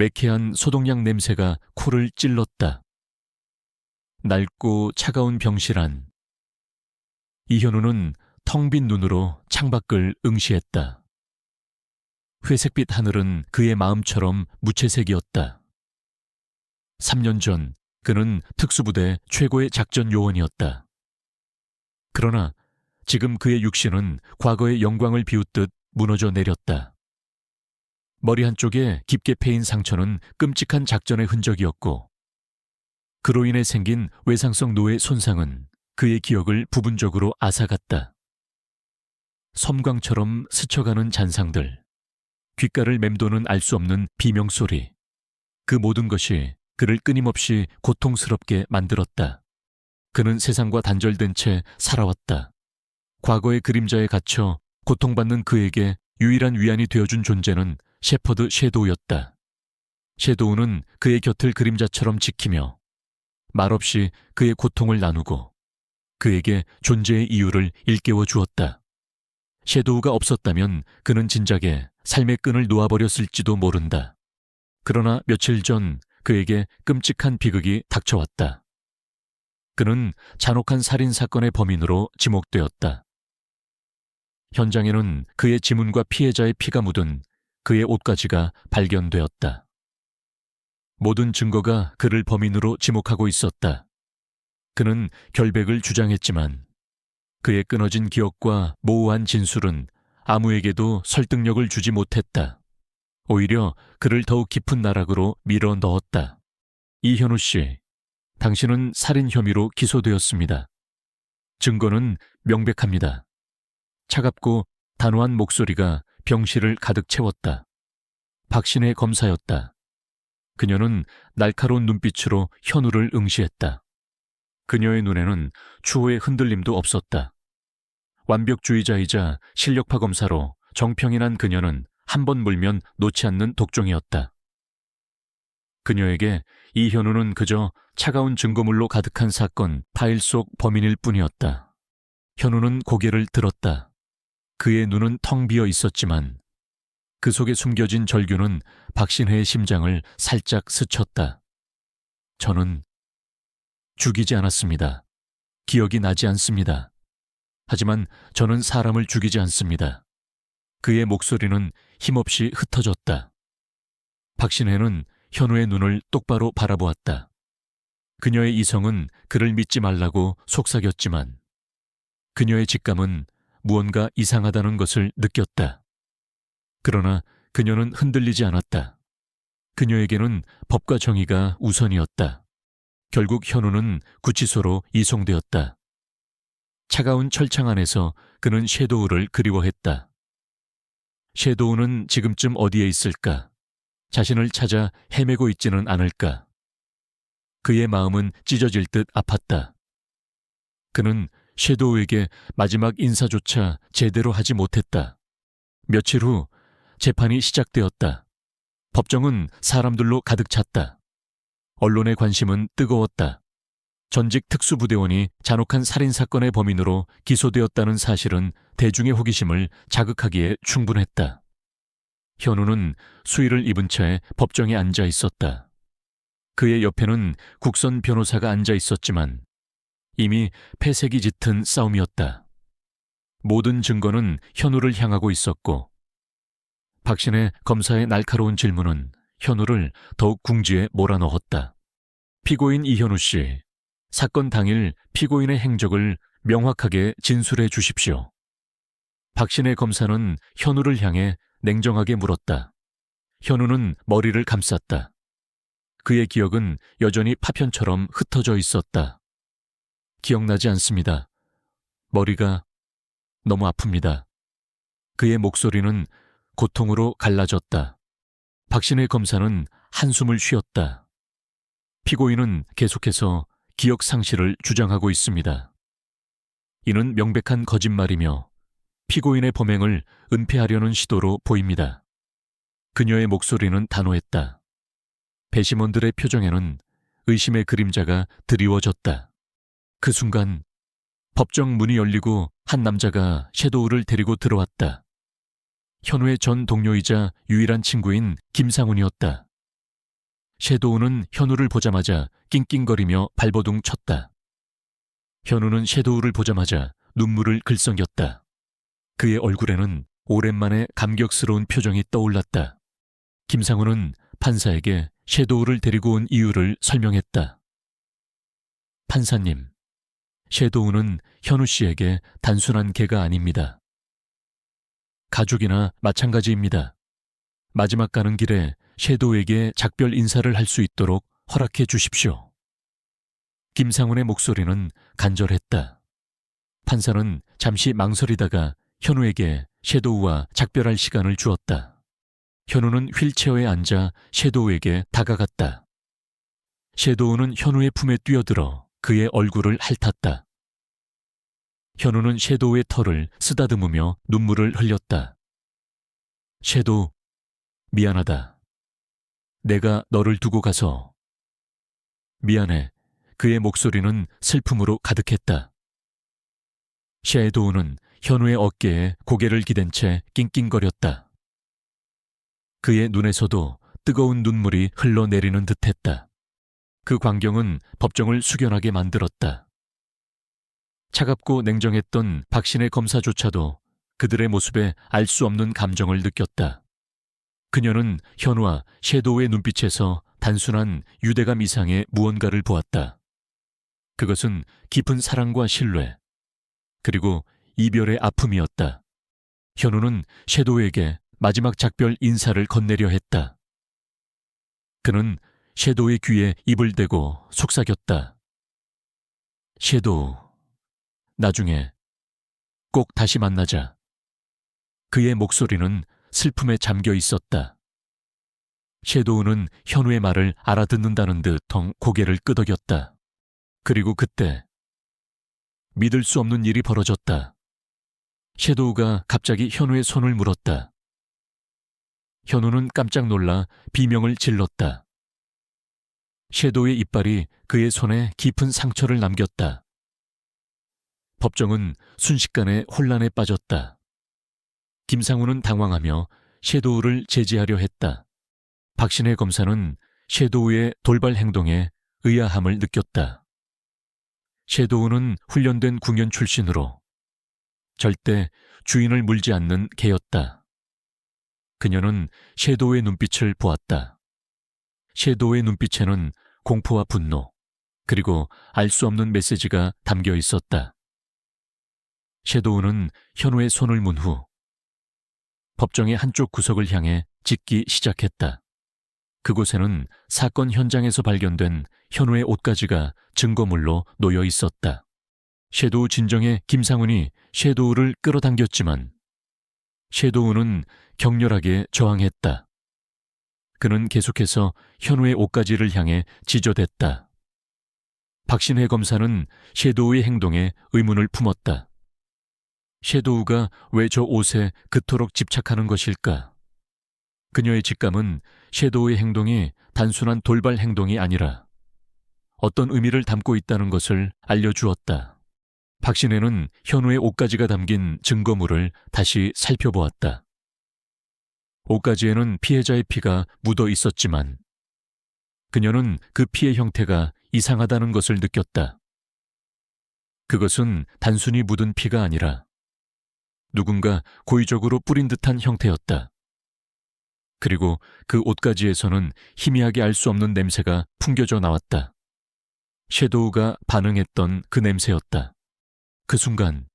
매캐한 소독약 냄새가 코를 찔렀다. 낡고 차가운 병실 안. 이현우는 텅 빈 눈으로 창밖을 응시했다. 회색빛 하늘은 그의 마음처럼 무채색이었다. 3년 전 그는 특수부대 최고의 작전 요원이었다. 그러나 지금 그의 육신은 과거의 영광을 비웃듯 무너져 내렸다. 머리 한쪽에 깊게 패인 상처는 끔찍한 작전의 흔적이었고, 그로 인해 생긴 외상성 노의 손상은 그의 기억을 부분적으로 앗아갔다. 섬광처럼 스쳐가는 잔상들, 귓가를 맴도는 알 수 없는 비명소리, 그 모든 것이 그를 끊임없이 고통스럽게 만들었다. 그는 세상과 단절된 채 살아왔다. 과거의 그림자에 갇혀 고통받는 그에게 유일한 위안이 되어준 존재는 셰퍼드 섀도우였다. 섀도우는 그의 곁을 그림자처럼 지키며 말없이 그의 고통을 나누고 그에게 존재의 이유를 일깨워 주었다. 섀도우가 없었다면 그는 진작에 삶의 끈을 놓아버렸을지도 모른다. 그러나 며칠 전 그에게 끔찍한 비극이 닥쳐왔다. 그는 잔혹한 살인사건의 범인으로 지목되었다. 현장에는 그의 지문과 피해자의 피가 묻은 그의 옷가지가 발견되었다. 모든 증거가 그를 범인으로 지목하고 있었다. 그는 결백을 주장했지만 그의 끊어진 기억과 모호한 진술은 아무에게도 설득력을 주지 못했다. 오히려 그를 더욱 깊은 나락으로 밀어 넣었다. 이현우 씨, 당신은 살인 혐의로 기소되었습니다. 증거는 명백합니다. 차갑고 단호한 목소리가 병실을 가득 채웠다. 박신혜 검사였다. 그녀는 날카로운 눈빛으로 현우를 응시했다. 그녀의 눈에는 추호의 흔들림도 없었다. 완벽주의자이자 실력파 검사로 정평이 난 그녀는 한 번 물면 놓지 않는 독종이었다. 그녀에게 이현우는 그저 차가운 증거물로 가득한 사건 파일 속 범인일 뿐이었다. 현우는 고개를 들었다. 그의 눈은 텅 비어 있었지만 그 속에 숨겨진 절규는 박신혜의 심장을 살짝 스쳤다. 저는 죽이지 않았습니다. 기억이 나지 않습니다. 하지만 저는 사람을 죽이지 않습니다. 그의 목소리는 힘없이 흩어졌다. 박신혜는 현우의 눈을 똑바로 바라보았다. 그녀의 이성은 그를 믿지 말라고 속삭였지만 그녀의 직감은 무언가 이상하다는 것을 느꼈다. 그러나 그녀는 흔들리지 않았다. 그녀에게는 법과 정의가 우선이었다. 결국 현우는 구치소로 이송되었다. 차가운 철창 안에서 그는 섀도우를 그리워했다. 섀도우는 지금쯤 어디에 있을까? 자신을 찾아 헤매고 있지는 않을까? 그의 마음은 찢어질 듯 아팠다. 그는 섀도우에게 마지막 인사조차 제대로 하지 못했다. 며칠 후 재판이 시작되었다. 법정은 사람들로 가득 찼다. 언론의 관심은 뜨거웠다. 전직 특수부대원이 잔혹한 살인사건의 범인으로 기소되었다는 사실은 대중의 호기심을 자극하기에 충분했다. 현우는 수의를 입은 채 법정에 앉아 있었다. 그의 옆에는 국선 변호사가 앉아 있었지만 이미 패색이 짙은 싸움이었다. 모든 증거는 현우를 향하고 있었고 박신혜 검사의 날카로운 질문은 현우를 더욱 궁지에 몰아넣었다. 피고인 이현우 씨, 사건 당일 피고인의 행적을 명확하게 진술해 주십시오. 박신혜 검사는 현우를 향해 냉정하게 물었다. 현우는 머리를 감쌌다. 그의 기억은 여전히 파편처럼 흩어져 있었다. 기억나지 않습니다. 머리가 너무 아픕니다. 그의 목소리는 고통으로 갈라졌다. 박신혜 검사는 한숨을 쉬었다. 피고인은 계속해서 기억 상실을 주장하고 있습니다. 이는 명백한 거짓말이며 피고인의 범행을 은폐하려는 시도로 보입니다. 그녀의 목소리는 단호했다. 배심원들의 표정에는 의심의 그림자가 드리워졌다. 그 순간 법정 문이 열리고 한 남자가 섀도우를 데리고 들어왔다. 현우의 전 동료이자 유일한 친구인 김상훈이었다. 섀도우는 현우를 보자마자 낑낑거리며 발버둥 쳤다. 현우는 섀도우를 보자마자 눈물을 글썽였다. 그의 얼굴에는 오랜만에 감격스러운 표정이 떠올랐다. 김상훈은 판사에게 섀도우를 데리고 온 이유를 설명했다. 판사님, 섀도우는 현우 씨에게 단순한 개가 아닙니다. 가족이나 마찬가지입니다. 마지막 가는 길에 섀도우에게 작별 인사를 할 수 있도록 허락해 주십시오. 김상훈의 목소리는 간절했다. 판사는 잠시 망설이다가 현우에게 섀도우와 작별할 시간을 주었다. 현우는 휠체어에 앉아 섀도우에게 다가갔다. 섀도우는 현우의 품에 뛰어들어 그의 얼굴을 핥았다. 현우는 섀도우의 털을 쓰다듬으며 눈물을 흘렸다. 섀도우, 미안하다. 내가 너를 두고 가서. 미안해. 그의 목소리는 슬픔으로 가득했다. 섀도우는 현우의 어깨에 고개를 기댄 채 낑낑거렸다. 그의 눈에서도 뜨거운 눈물이 흘러내리는 듯했다. 그 광경은 법정을 숙연하게 만들었다. 차갑고 냉정했던 박신혜 검사조차도 그들의 모습에 알 수 없는 감정을 느꼈다. 그녀는 현우와 섀도우의 눈빛에서 단순한 유대감 이상의 무언가를 보았다. 그것은 깊은 사랑과 신뢰, 그리고 이별의 아픔이었다. 현우는 섀도우에게 마지막 작별 인사를 건네려 했다. 그는 섀도우의 귀에 입을 대고 속삭였다. 섀도우, 나중에 꼭 다시 만나자. 그의 목소리는 슬픔에 잠겨 있었다. 섀도우는 현우의 말을 알아듣는다는 듯 덩 고개를 끄덕였다. 그리고 그때 믿을 수 없는 일이 벌어졌다. 섀도우가 갑자기 현우의 손을 물었다. 현우는 깜짝 놀라 비명을 질렀다. 섀도우의 이빨이 그의 손에 깊은 상처를 남겼다. 법정은 순식간에 혼란에 빠졌다. 김상훈은 당황하며 섀도우를 제지하려 했다. 박신혜 검사는 섀도우의 돌발 행동에 의아함을 느꼈다. 섀도우는 훈련된 궁연 출신으로 절대 주인을 물지 않는 개였다. 그녀는 섀도우의 눈빛을 보았다. 섀도우의 눈빛에는 공포와 분노, 그리고 알 수 없는 메시지가 담겨 있었다. 섀도우는 현우의 손을 문 후 법정의 한쪽 구석을 향해 짖기 시작했다. 그곳에는 사건 현장에서 발견된 현우의 옷가지가 증거물로 놓여 있었다. 섀도우 진정에 김상훈이 섀도우를 끌어당겼지만 섀도우는 격렬하게 저항했다. 그는 계속해서 현우의 옷가지를 향해 지저댔다. 박신혜 검사는 섀도우의 행동에 의문을 품었다. 섀도우가 왜 저 옷에 그토록 집착하는 것일까? 그녀의 직감은 섀도우의 행동이 단순한 돌발 행동이 아니라 어떤 의미를 담고 있다는 것을 알려주었다. 박신혜는 현우의 옷가지가 담긴 증거물을 다시 살펴보았다. 옷가지에는 피해자의 피가 묻어 있었지만 그녀는 그 피의 형태가 이상하다는 것을 느꼈다. 그것은 단순히 묻은 피가 아니라 누군가 고의적으로 뿌린 듯한 형태였다. 그리고 그 옷가지에서는 희미하게 알 수 없는 냄새가 풍겨져 나왔다. 섀도우가 반응했던 그 냄새였다. 그 순간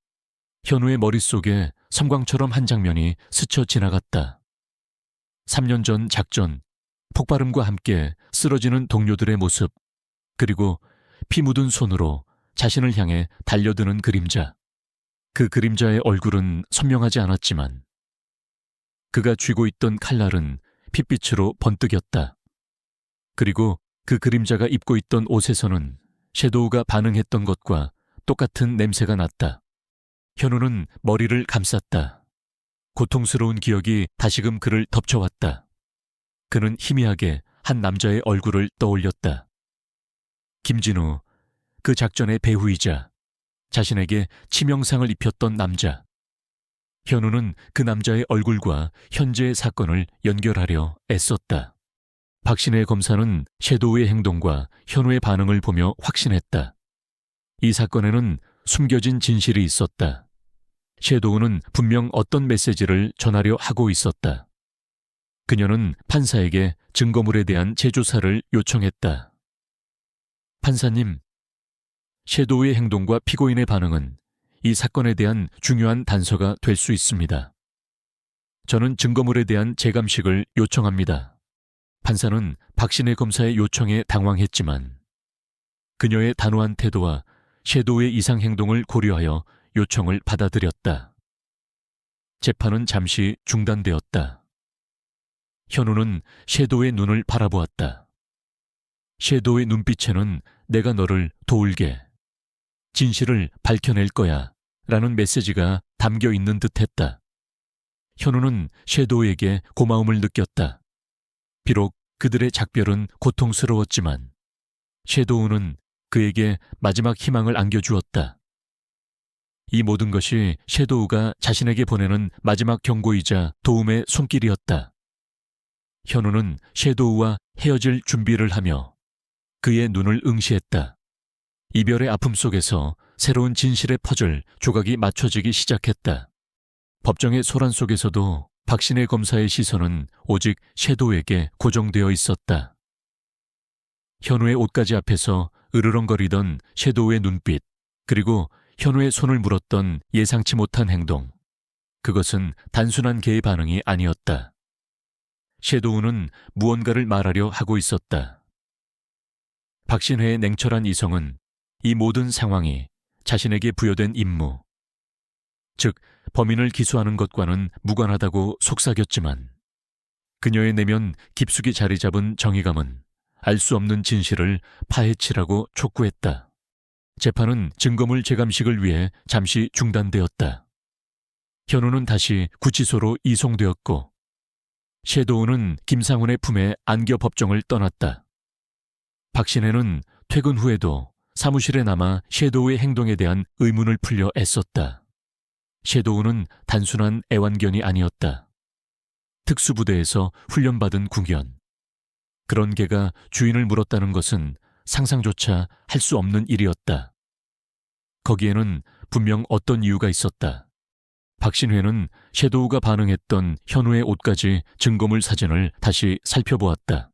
현우의 머릿속에 섬광처럼 한 장면이 스쳐 지나갔다. 3년 전 작전, 폭발음과 함께 쓰러지는 동료들의 모습, 그리고 피 묻은 손으로 자신을 향해 달려드는 그림자. 그 그림자의 얼굴은 선명하지 않았지만 그가 쥐고 있던 칼날은 핏빛으로 번뜩였다. 그리고 그 그림자가 입고 있던 옷에서는 섀도우가 반응했던 것과 똑같은 냄새가 났다. 현우는 머리를 감쌌다. 고통스러운 기억이 다시금 그를 덮쳐왔다. 그는 희미하게 한 남자의 얼굴을 떠올렸다. 김진우, 그 작전의 배후이자 자신에게 치명상을 입혔던 남자. 현우는 그 남자의 얼굴과 현재의 사건을 연결하려 애썼다. 박신혜 검사는 섀도우의 행동과 현우의 반응을 보며 확신했다. 이 사건에는 숨겨진 진실이 있었다. 섀도우는 분명 어떤 메시지를 전하려 하고 있었다. 그녀는 판사에게 증거물에 대한 재조사를 요청했다. 판사님, 섀도우의 행동과 피고인의 반응은 이 사건에 대한 중요한 단서가 될 수 있습니다. 저는 증거물에 대한 재감식을 요청합니다. 판사는 박신혜 검사의 요청에 당황했지만 그녀의 단호한 태도와 섀도우의 이상 행동을 고려하여 요청을 받아들였다. 재판은 잠시 중단되었다. 현우는 섀도우의 눈을 바라보았다. 섀도우의 눈빛에는 내가 너를 도울게, 진실을 밝혀낼 거야 라는 메시지가 담겨 있는 듯했다. 현우는 섀도우에게 고마움을 느꼈다. 비록 그들의 작별은 고통스러웠지만 섀도우는 그에게 마지막 희망을 안겨주었다. 이 모든 것이 섀도우가 자신에게 보내는 마지막 경고이자 도움의 손길이었다. 현우는 섀도우와 헤어질 준비를 하며 그의 눈을 응시했다. 이별의 아픔 속에서 새로운 진실의 퍼즐 조각이 맞춰지기 시작했다. 법정의 소란 속에서도 박신혜 검사의 시선은 오직 섀도우에게 고정되어 있었다. 현우의 옷가지 앞에서 으르렁거리던 섀도우의 눈빛, 그리고 현우의 손을 물었던 예상치 못한 행동. 그것은 단순한 개의 반응이 아니었다. 섀도우는 무언가를 말하려 하고 있었다. 박신혜의 냉철한 이성은 이 모든 상황이 자신에게 부여된 임무, 즉 범인을 기소하는 것과는 무관하다고 속삭였지만 그녀의 내면 깊숙이 자리 잡은 정의감은 알 수 없는 진실을 파헤치라고 촉구했다. 재판은 증거물 재감식을 위해 잠시 중단되었다. 현우는 다시 구치소로 이송되었고 섀도우는 김상훈의 품에 안겨 법정을 떠났다. 박신혜는 퇴근 후에도 사무실에 남아 섀도우의 행동에 대한 의문을 풀려 애썼다. 섀도우는 단순한 애완견이 아니었다. 특수부대에서 훈련받은 궁연. 그런 개가 주인을 물었다는 것은 상상조차 할 수 없는 일이었다. 거기에는 분명 어떤 이유가 있었다. 박신혜는 섀도우가 반응했던 현우의 옷까지 증거물 사진을 다시 살펴보았다.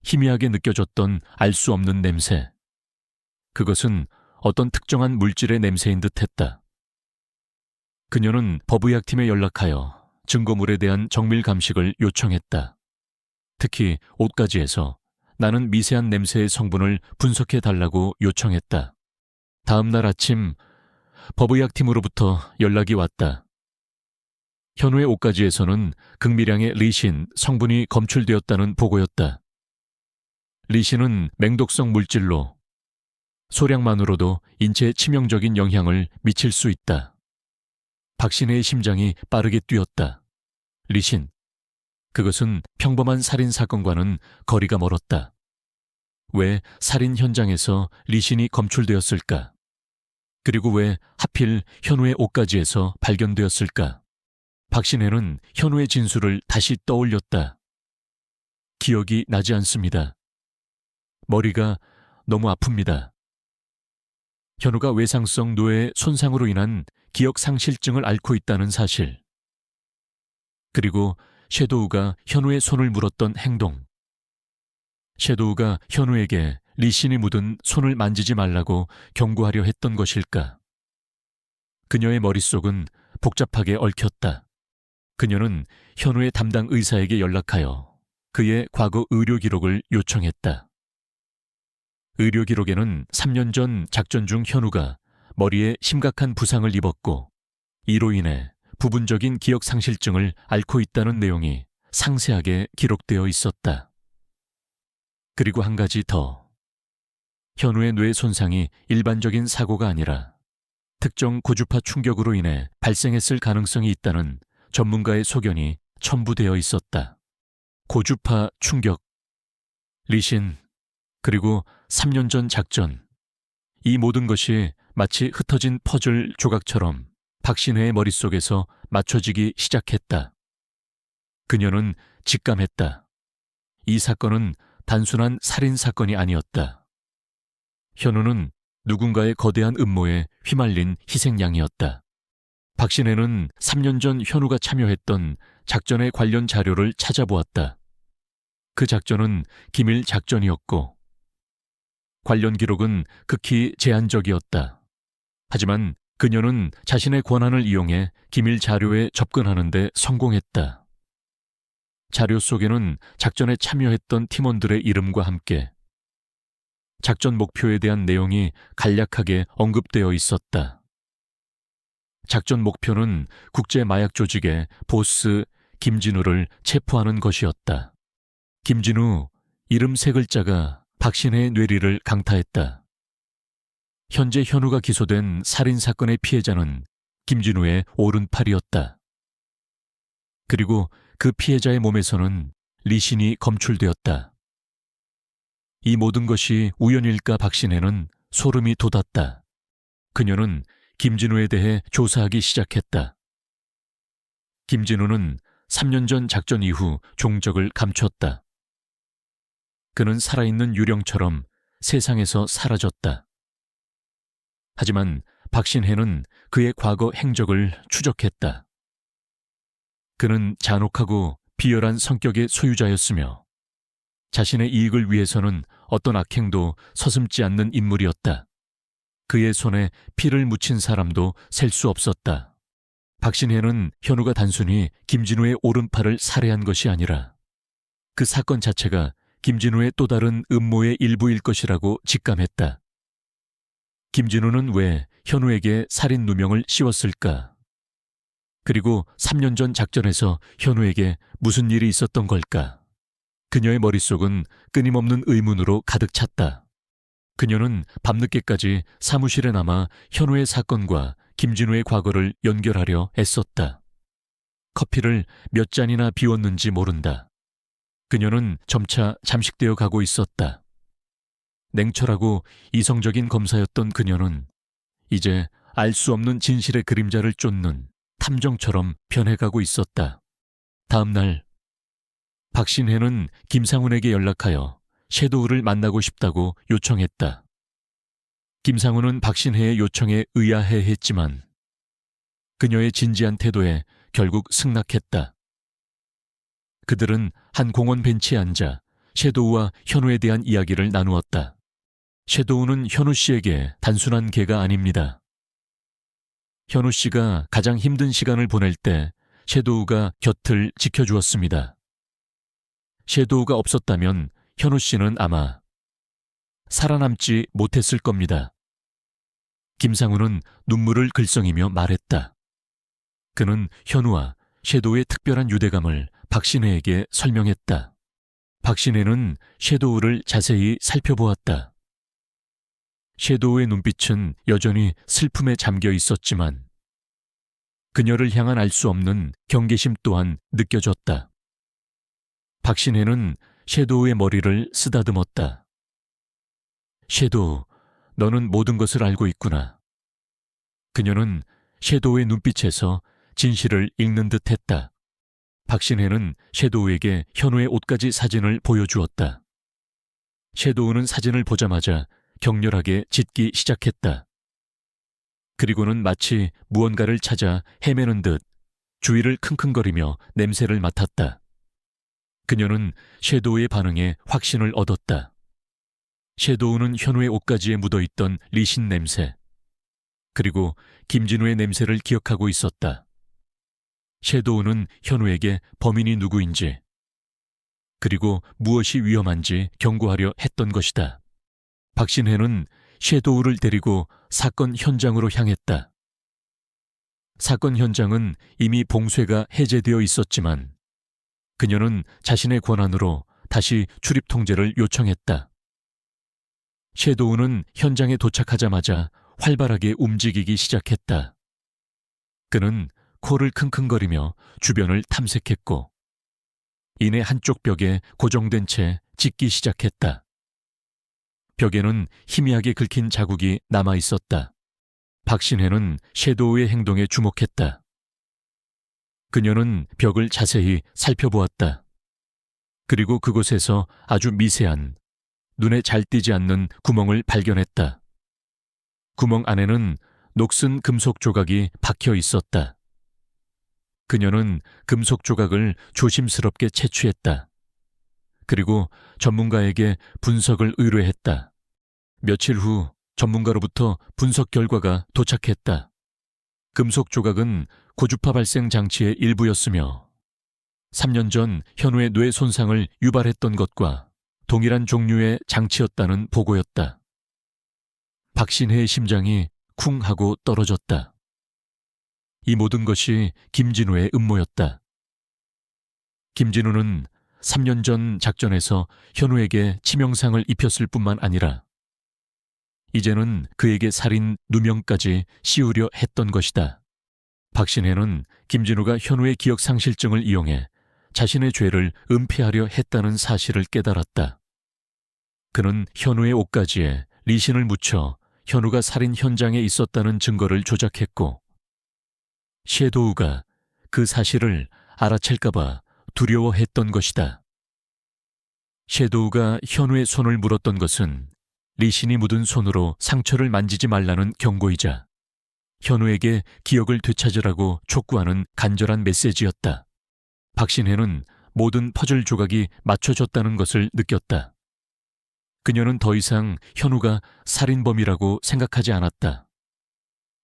희미하게 느껴졌던 알 수 없는 냄새. 그것은 어떤 특정한 물질의 냄새인 듯했다. 그녀는 법의학팀에 연락하여 증거물에 대한 정밀 감식을 요청했다. 특히 옷가지에서 나는 미세한 냄새의 성분을 분석해달라고 요청했다. 다음 날 아침 법의학팀으로부터 연락이 왔다. 현우의 옷가지에서는 극미량의 리신 성분이 검출되었다는 보고였다. 리신은 맹독성 물질로 소량만으로도 인체에 치명적인 영향을 미칠 수 있다. 박신혜의 심장이 빠르게 뛰었다. 리신. 그것은 평범한 살인 사건과는 거리가 멀었다. 왜 살인 현장에서 리신이 검출되었을까? 그리고 왜 하필 현우의 옷가지에서 발견되었을까? 박신혜는 현우의 진술을 다시 떠올렸다. 기억이 나지 않습니다. 머리가 너무 아픕니다. 현우가 외상성 뇌의 손상으로 인한 기억상실증을 앓고 있다는 사실. 그리고 섀도우가 현우의 손을 물었던 행동. 섀도우가 현우에게 리신이 묻은 손을 만지지 말라고 경고하려 했던 것일까? 그녀의 머릿속은 복잡하게 얽혔다. 그녀는 현우의 담당 의사에게 연락하여 그의 과거 의료 기록을 요청했다. 의료 기록에는 3년 전 작전 중 현우가 머리에 심각한 부상을 입었고 이로 인해 부분적인 기억상실증을 앓고 있다는 내용이 상세하게 기록되어 있었다. 그리고 한 가지 더. 현우의 뇌 손상이 일반적인 사고가 아니라 특정 고주파 충격으로 인해 발생했을 가능성이 있다는 전문가의 소견이 첨부되어 있었다. 고주파 충격, 리신, 그리고 3년 전 작전. 이 모든 것이 마치 흩어진 퍼즐 조각처럼 박신혜의 머릿속에서 맞춰지기 시작했다. 그녀는 직감했다. 이 사건은 단순한 살인 사건이 아니었다. 현우는 누군가의 거대한 음모에 휘말린 희생양이었다. 박신혜는 3년 전 현우가 참여했던 작전의 관련 자료를 찾아보았다. 그 작전은 기밀 작전이었고 관련 기록은 극히 제한적이었다. 하지만 그녀는 자신의 권한을 이용해 기밀 자료에 접근하는 데 성공했다. 자료 속에는 작전에 참여했던 팀원들의 이름과 함께 작전 목표에 대한 내용이 간략하게 언급되어 있었다. 작전 목표는 국제 마약 조직의 보스 김진우를 체포하는 것이었다. 김진우, 이름 3글자가 박신혜의 뇌리를 강타했다. 현재 현우가 기소된 살인사건의 피해자는 김진우의 오른팔이었다. 그리고 그 피해자의 몸에서는 리신이 검출되었다. 이 모든 것이 우연일까 박신혜는 소름이 돋았다. 그녀는 김진우에 대해 조사하기 시작했다. 김진우는 3년 전 작전 이후 종적을 감췄다. 그는 살아있는 유령처럼 세상에서 사라졌다. 하지만 박신혜는 그의 과거 행적을 추적했다. 그는 잔혹하고 비열한 성격의 소유자였으며 자신의 이익을 위해서는 어떤 악행도 서슴지 않는 인물이었다. 그의 손에 피를 묻힌 사람도 셀 수 없었다. 박신혜는 현우가 단순히 김진우의 오른팔을 살해한 것이 아니라 그 사건 자체가 김진우의 또 다른 음모의 일부일 것이라고 직감했다. 김진우는 왜 현우에게 살인 누명을 씌웠을까? 그리고 3년 전 작전에서 현우에게 무슨 일이 있었던 걸까? 그녀의 머릿속은 끊임없는 의문으로 가득 찼다. 그녀는 밤늦게까지 사무실에 남아 현우의 사건과 김진우의 과거를 연결하려 애썼다. 커피를 몇 잔이나 비웠는지 모른다. 그녀는 점차 잠식되어 가고 있었다. 냉철하고 이성적인 검사였던 그녀는 이제 알 수 없는 진실의 그림자를 쫓는 탐정처럼 변해가고 있었다. 다음 날 박신혜는 김상훈에게 연락하여 섀도우를 만나고 싶다고 요청했다. 김상훈은 박신혜의 요청에 의아해했지만 그녀의 진지한 태도에 결국 승낙했다. 그들은 한 공원 벤치에 앉아 섀도우와 현우에 대한 이야기를 나누었다. 섀도우는 현우 씨에게 단순한 개가 아닙니다. 현우 씨가 가장 힘든 시간을 보낼 때 섀도우가 곁을 지켜주었습니다. 섀도우가 없었다면 현우 씨는 아마 살아남지 못했을 겁니다. 김상훈은 눈물을 글썽이며 말했다. 그는 현우와 섀도우의 특별한 유대감을 박신혜에게 설명했다. 박신혜는 섀도우를 자세히 살펴보았다. 섀도우의 눈빛은 여전히 슬픔에 잠겨 있었지만 그녀를 향한 알 수 없는 경계심 또한 느껴졌다. 박신혜는 섀도우의 머리를 쓰다듬었다. 섀도우, 너는 모든 것을 알고 있구나. 그녀는 섀도우의 눈빛에서 진실을 읽는 듯 했다. 박신혜는 섀도우에게 현우의 옷가지 사진을 보여주었다. 섀도우는 사진을 보자마자 격렬하게 짖기 시작했다. 그리고는 마치 무언가를 찾아 헤매는 듯 주위를 킁킁거리며 냄새를 맡았다. 그녀는 섀도우의 반응에 확신을 얻었다. 섀도우는 현우의 옷가지에 묻어있던 리신 냄새, 그리고 김진우의 냄새를 기억하고 있었다. 섀도우는 현우에게 범인이 누구인지, 그리고 무엇이 위험한지 경고하려 했던 것이다. 박신혜는 섀도우를 데리고 사건 현장으로 향했다. 사건 현장은 이미 봉쇄가 해제되어 있었지만 그녀는 자신의 권한으로 다시 출입 통제를 요청했다. 섀도우는 현장에 도착하자마자 활발하게 움직이기 시작했다. 그는 코를 킁킁거리며 주변을 탐색했고 이내 한쪽 벽에 고정된 채 짖기 시작했다. 벽에는 희미하게 긁힌 자국이 남아 있었다. 박신혜는 섀도우의 행동에 주목했다. 그녀는 벽을 자세히 살펴보았다. 그리고 그곳에서 아주 미세한, 눈에 잘 띄지 않는 구멍을 발견했다. 구멍 안에는 녹슨 금속 조각이 박혀 있었다. 그녀는 금속 조각을 조심스럽게 채취했다. 그리고 전문가에게 분석을 의뢰했다. 며칠 후 전문가로부터 분석 결과가 도착했다. 금속 조각은 고주파 발생 장치의 일부였으며 3년 전 현우의 뇌 손상을 유발했던 것과 동일한 종류의 장치였다는 보고였다. 박신혜의 심장이 쿵 하고 떨어졌다. 이 모든 것이 김진우의 음모였다. 김진우는 3년 전 작전에서 현우에게 치명상을 입혔을 뿐만 아니라 이제는 그에게 살인 누명까지 씌우려 했던 것이다. 박신혜는 김진우가 현우의 기억 상실증을 이용해 자신의 죄를 은폐하려 했다는 사실을 깨달았다. 그는 현우의 옷가지에 리신을 묻혀 현우가 살인 현장에 있었다는 증거를 조작했고 셰도우가 그 사실을 알아챌까봐 두려워했던 것이다. 셰도우가 현우의 손을 물었던 것은 리신이 묻은 손으로 상처를 만지지 말라는 경고이자 현우에게 기억을 되찾으라고 촉구하는 간절한 메시지였다. 박신혜는 모든 퍼즐 조각이 맞춰졌다는 것을 느꼈다. 그녀는 더 이상 현우가 살인범이라고 생각하지 않았다.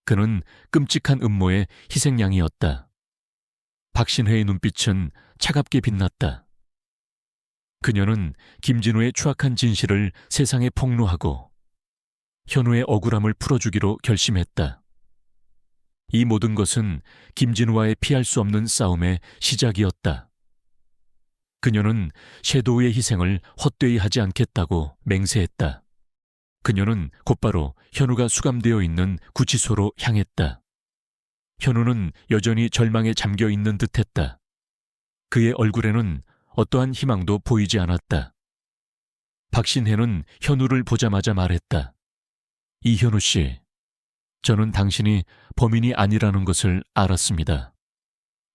그는 끔찍한 음모의 희생양이었다. 박신혜의 눈빛은 차갑게 빛났다. 그녀는 김진우의 추악한 진실을 세상에 폭로하고 현우의 억울함을 풀어주기로 결심했다. 이 모든 것은 김진우와의 피할 수 없는 싸움의 시작이었다. 그녀는 섀도우의 희생을 헛되이 하지 않겠다고 맹세했다. 그녀는 곧바로 현우가 수감되어 있는 구치소로 향했다. 현우는 여전히 절망에 잠겨 있는 듯했다. 그의 얼굴에는 어떠한 희망도 보이지 않았다. 박신혜는 현우를 보자마자 말했다. 이현우 씨, 저는 당신이 범인이 아니라는 것을 알았습니다.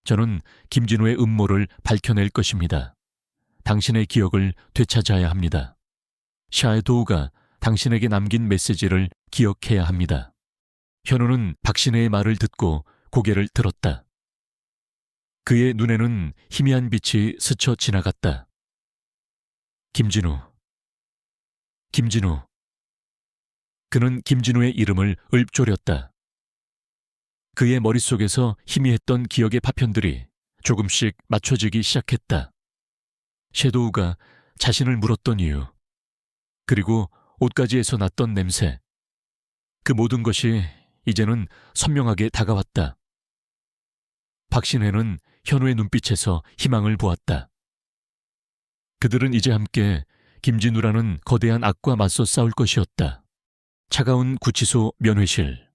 저는 김진우의 음모를 밝혀낼 것입니다. 당신의 기억을 되찾아야 합니다. 샤에도우가 당신에게 남긴 메시지를 기억해야 합니다. 현우는 박신혜의 말을 듣고 고개를 들었다. 그의 눈에는 희미한 빛이 스쳐 지나갔다. 김진우. 그는 김진우의 이름을 읊조렸다. 그의 머릿속에서 희미했던 기억의 파편들이 조금씩 맞춰지기 시작했다. 섀도우가 자신을 물었던 이유, 그리고 옷가지에서 났던 냄새, 그 모든 것이 이제는 선명하게 다가왔다. 박신혜는 현우의 눈빛에서 희망을 보았다. 그들은 이제 함께 김진우라는 거대한 악과 맞서 싸울 것이었다. 차가운 구치소 면회실.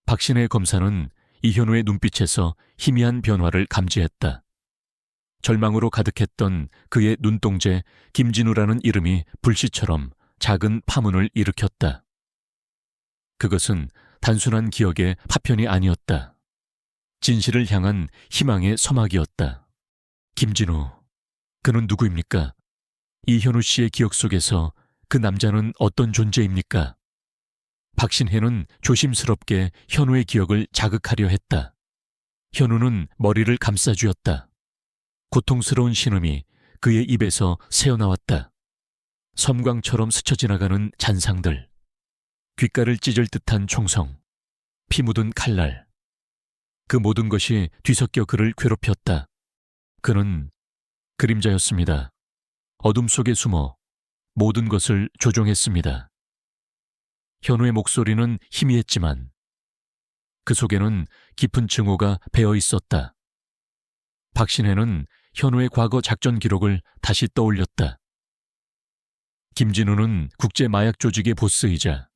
박신혜 검사는 이현우의 눈빛에서 희미한 변화를 감지했다. 절망으로 가득했던 그의 눈동자에 김진우라는 이름이 불씨처럼 작은 파문을 일으켰다. 그것은 단순한 기억의 파편이 아니었다. 진실을 향한 희망의 서막이었다. 김진우, 그는 누구입니까? 이현우 씨의 기억 속에서 그 남자는 어떤 존재입니까? 박신혜는 조심스럽게 현우의 기억을 자극하려 했다. 현우는 머리를 감싸쥐었다. 고통스러운 신음이 그의 입에서 새어나왔다. 섬광처럼 스쳐 지나가는 잔상들, 귓가를 찢을 듯한 총성, 피 묻은 칼날. 그 모든 것이 뒤섞여 그를 괴롭혔다. 그는 그림자였습니다. 어둠 속에 숨어 모든 것을 조종했습니다. 현우의 목소리는 희미했지만 그 속에는 깊은 증오가 배어 있었다. 박신혜는 현우의 과거 작전 기록을 다시 떠올렸다. 김진우는 국제 마약 조직의 보스이자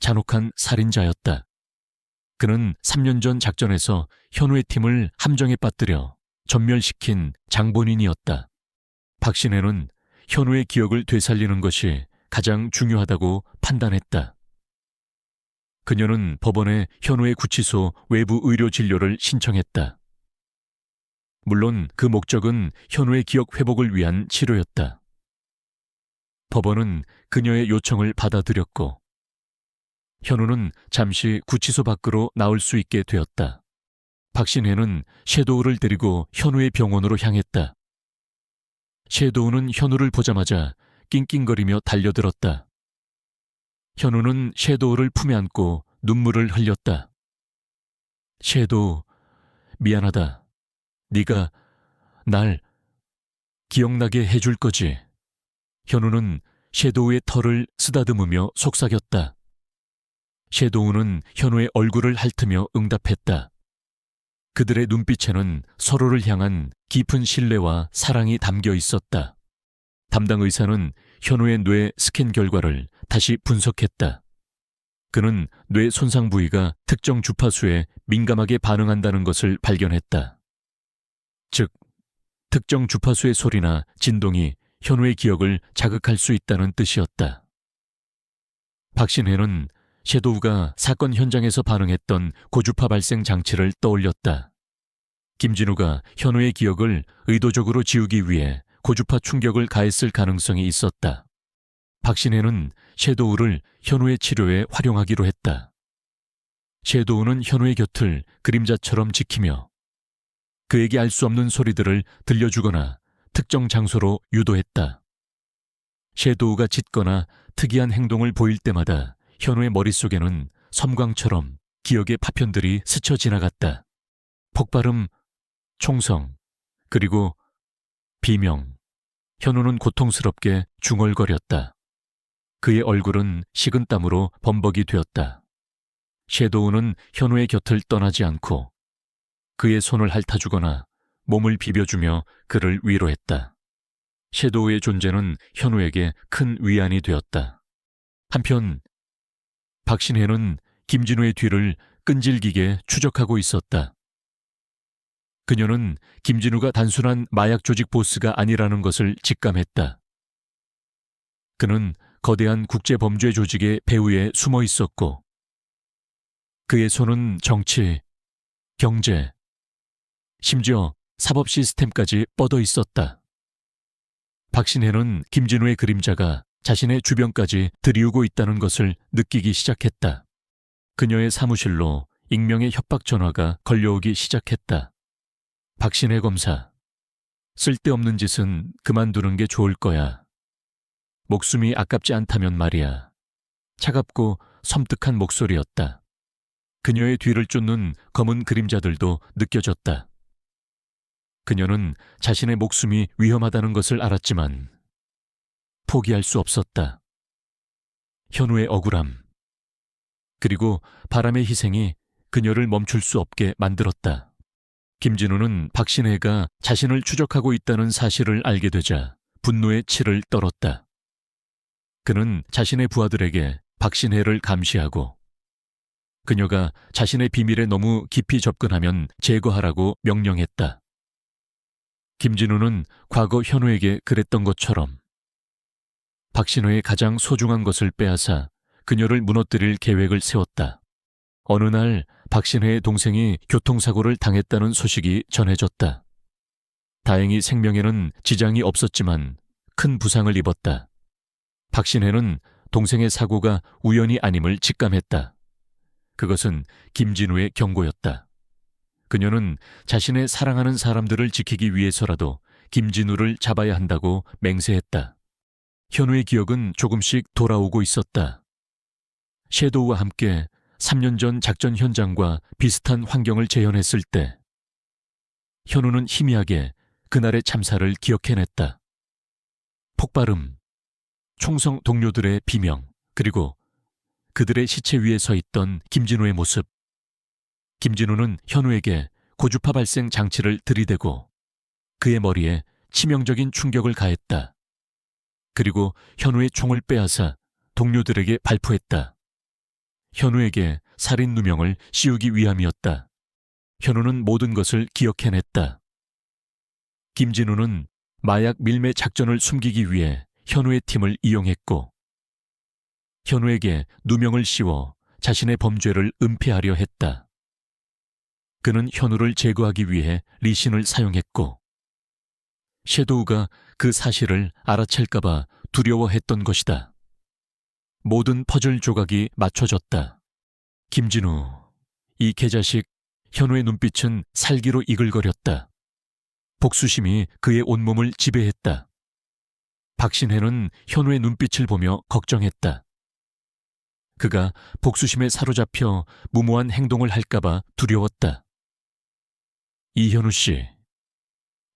잔혹한 살인자였다. 그는 3년 전 작전에서 현우의 팀을 함정에 빠뜨려 전멸시킨 장본인이었다. 박신혜는 현우의 기억을 되살리는 것이 가장 중요하다고 판단했다. 그녀는 법원에 현우의 구치소 외부 의료 진료를 신청했다. 물론 그 목적은 현우의 기억 회복을 위한 치료였다. 법원은 그녀의 요청을 받아들였고 현우는 잠시 구치소 밖으로 나올 수 있게 되었다. 박신혜는 섀도우를 데리고 현우의 병원으로 향했다. 섀도우는 현우를 보자마자 낑낑거리며 달려들었다. 현우는 섀도우를 품에 안고 눈물을 흘렸다. 섀도우, 미안하다. 네가 날 기억나게 해줄 거지. 현우는 섀도우의 털을 쓰다듬으며 속삭였다. 섀도우는 현우의 얼굴을 핥으며 응답했다. 그들의 눈빛에는 서로를 향한 깊은 신뢰와 사랑이 담겨 있었다. 담당 의사는 현우의 뇌 스캔 결과를 다시 분석했다. 그는 뇌 손상 부위가 특정 주파수에 민감하게 반응한다는 것을 발견했다. 즉, 특정 주파수의 소리나 진동이 현우의 기억을 자극할 수 있다는 뜻이었다. 박신혜는 섀도우가 사건 현장에서 반응했던 고주파 발생 장치를 떠올렸다. 김진우가 현우의 기억을 의도적으로 지우기 위해 고주파 충격을 가했을 가능성이 있었다. 박신혜는 섀도우를 현우의 치료에 활용하기로 했다. 섀도우는 현우의 곁을 그림자처럼 지키며 그에게 알 수 없는 소리들을 들려주거나 특정 장소로 유도했다. 섀도우가 짖거나 특이한 행동을 보일 때마다 현우의 머릿속에는 섬광처럼 기억의 파편들이 스쳐 지나갔다. 폭발음, 총성, 그리고 비명. 현우는 고통스럽게 중얼거렸다. 그의 얼굴은 식은땀으로 범벅이 되었다. 섀도우는 현우의 곁을 떠나지 않고 그의 손을 핥아주거나 몸을 비벼주며 그를 위로했다. 섀도우의 존재는 현우에게 큰 위안이 되었다. 한편 박신혜는 김진우의 뒤를 끈질기게 추적하고 있었다. 그녀는 김진우가 단순한 마약 조직 보스가 아니라는 것을 직감했다. 그는 거대한 국제범죄 조직의 배후에 숨어 있었고 그의 손은 정치, 경제, 심지어 사법 시스템까지 뻗어 있었다. 박신혜는 김진우의 그림자가 자신의 주변까지 들이우고 있다는 것을 느끼기 시작했다. 그녀의 사무실로 익명의 협박 전화가 걸려오기 시작했다. 박신혜 검사, 쓸데없는 짓은 그만두는 게 좋을 거야. 목숨이 아깝지 않다면 말이야. 차갑고 섬뜩한 목소리였다. 그녀의 뒤를 쫓는 검은 그림자들도 느껴졌다. 그녀는 자신의 목숨이 위험하다는 것을 알았지만 포기할 수 없었다. 현우의 억울함, 그리고 바람의 희생이 그녀를 멈출 수 없게 만들었다. 김진우는 박신혜가 자신을 추적하고 있다는 사실을 알게 되자 분노의 치를 떨었다. 그는 자신의 부하들에게 박신혜를 감시하고 그녀가 자신의 비밀에 너무 깊이 접근하면 제거하라고 명령했다. 김진우는 과거 현우에게 그랬던 것처럼 박신혜의 가장 소중한 것을 빼앗아 그녀를 무너뜨릴 계획을 세웠다. 어느 날 박신혜의 동생이 교통사고를 당했다는 소식이 전해졌다. 다행히 생명에는 지장이 없었지만 큰 부상을 입었다. 박신혜는 동생의 사고가 우연이 아님을 직감했다. 그것은 김진우의 경고였다. 그녀는 자신의 사랑하는 사람들을 지키기 위해서라도 김진우를 잡아야 한다고 맹세했다. 현우의 기억은 조금씩 돌아오고 있었다. 섀도우와 함께 3년 전 작전 현장과 비슷한 환경을 재현했을 때 현우는 희미하게 그날의 참사를 기억해냈다. 폭발음, 총성 동료들의 비명, 그리고 그들의 시체 위에 서 있던 김진우의 모습. 김진우는 현우에게 고주파 발생 장치를 들이대고 그의 머리에 치명적인 충격을 가했다. 그리고 현우의 총을 빼앗아 동료들에게 발포했다. 현우에게 살인 누명을 씌우기 위함이었다. 현우는 모든 것을 기억해냈다. 김진우는 마약 밀매 작전을 숨기기 위해 현우의 팀을 이용했고 현우에게 누명을 씌워 자신의 범죄를 은폐하려 했다. 그는 현우를 제거하기 위해 리신을 사용했고 섀도우가 그 사실을 알아챌까봐 두려워했던 것이다. 모든 퍼즐 조각이 맞춰졌다. 김진우, 이 개자식. 현우의 눈빛은 살기로 이글거렸다. 복수심이 그의 온몸을 지배했다. 박신혜는 현우의 눈빛을 보며 걱정했다. 그가 복수심에 사로잡혀 무모한 행동을 할까봐 두려웠다. 이현우 씨,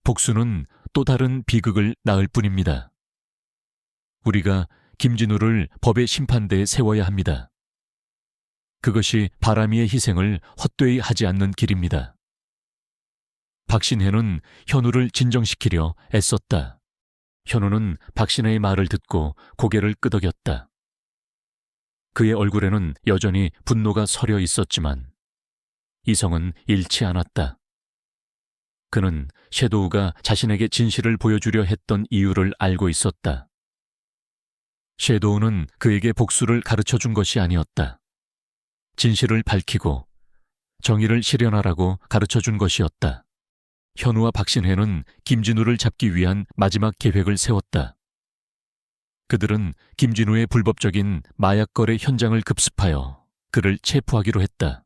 복수는 또 다른 비극을 낳을 뿐입니다. 우리가 김진우를 법의 심판대에 세워야 합니다. 그것이 바람이의 희생을 헛되이 하지 않는 길입니다. 박신혜는 현우를 진정시키려 애썼다. 현우는 박신혜의 말을 듣고 고개를 끄덕였다. 그의 얼굴에는 여전히 분노가 서려 있었지만 이성은 잃지 않았다. 그는 섀도우가 자신에게 진실을 보여주려 했던 이유를 알고 있었다. 섀도우는 그에게 복수를 가르쳐 준 것이 아니었다. 진실을 밝히고 정의를 실현하라고 가르쳐 준 것이었다. 현우와 박신혜는 김진우를 잡기 위한 마지막 계획을 세웠다. 그들은 김진우의 불법적인 마약 거래 현장을 급습하여 그를 체포하기로 했다.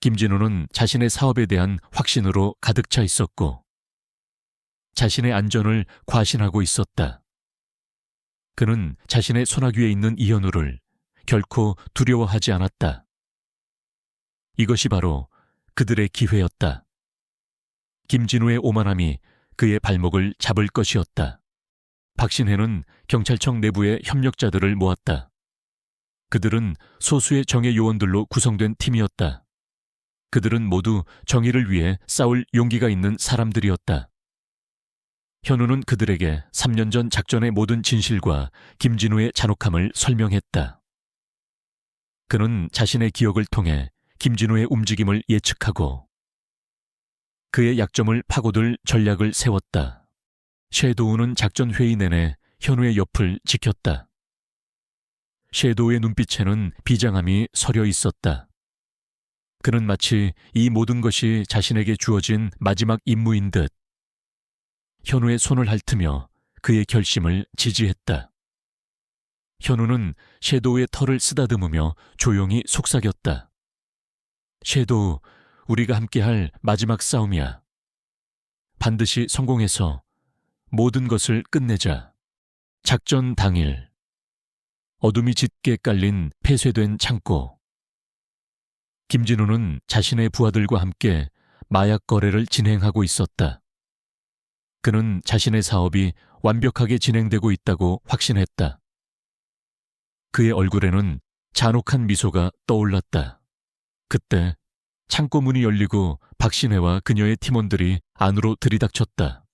김진우는 자신의 사업에 대한 확신으로 가득 차 있었고 자신의 안전을 과신하고 있었다. 그는 자신의 손아귀에 있는 이현우를 결코 두려워하지 않았다. 이것이 바로 그들의 기회였다. 김진우의 오만함이 그의 발목을 잡을 것이었다. 박신혜는 경찰청 내부의 협력자들을 모았다. 그들은 소수의 정예 요원들로 구성된 팀이었다. 그들은 모두 정의를 위해 싸울 용기가 있는 사람들이었다. 현우는 그들에게 3년 전 작전의 모든 진실과 김진우의 잔혹함을 설명했다. 그는 자신의 기억을 통해 김진우의 움직임을 예측하고 그의 약점을 파고들 전략을 세웠다. 섀도우는 작전 회의 내내 현우의 옆을 지켰다. 섀도우의 눈빛에는 비장함이 서려 있었다. 그는 마치 이 모든 것이 자신에게 주어진 마지막 임무인 듯 현우의 손을 핥으며 그의 결심을 지지했다. 현우는 섀도우의 털을 쓰다듬으며 조용히 속삭였다. 섀도우, 우리가 함께할 마지막 싸움이야. 반드시 성공해서 모든 것을 끝내자. 작전 당일. 어둠이 짙게 깔린 폐쇄된 창고. 김진우는 자신의 부하들과 함께 마약 거래를 진행하고 있었다. 그는 자신의 사업이 완벽하게 진행되고 있다고 확신했다. 그의 얼굴에는 잔혹한 미소가 떠올랐다. 그때 창고 문이 열리고 박신혜와 그녀의 팀원들이 안으로 들이닥쳤다.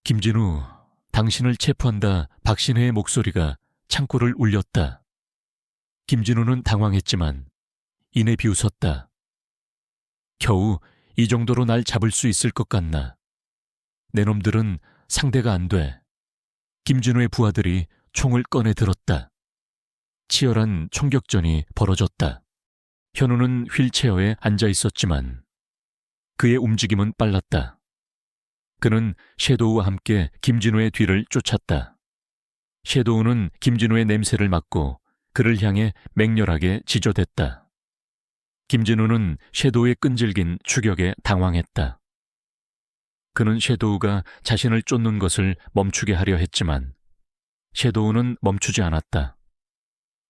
김진우, 당신을 체포한다. 박신혜의 목소리가 창고를 울렸다. 김진우는 당황했지만 이내 비웃었다. 겨우 이 정도로 날 잡을 수 있을 것 같나. 내 놈들은 상대가 안 돼. 김진우의 부하들이 총을 꺼내 들었다. 치열한 총격전이 벌어졌다. 현우는 휠체어에 앉아 있었지만 그의 움직임은 빨랐다. 그는 섀도우와 함께 김진우의 뒤를 쫓았다. 섀도우는 김진우의 냄새를 맡고 그를 향해 맹렬하게 지저댔다. 김진우는 섀도우의 끈질긴 추격에 당황했다. 그는 섀도우가 자신을 쫓는 것을 멈추게 하려 했지만 섀도우는 멈추지 않았다.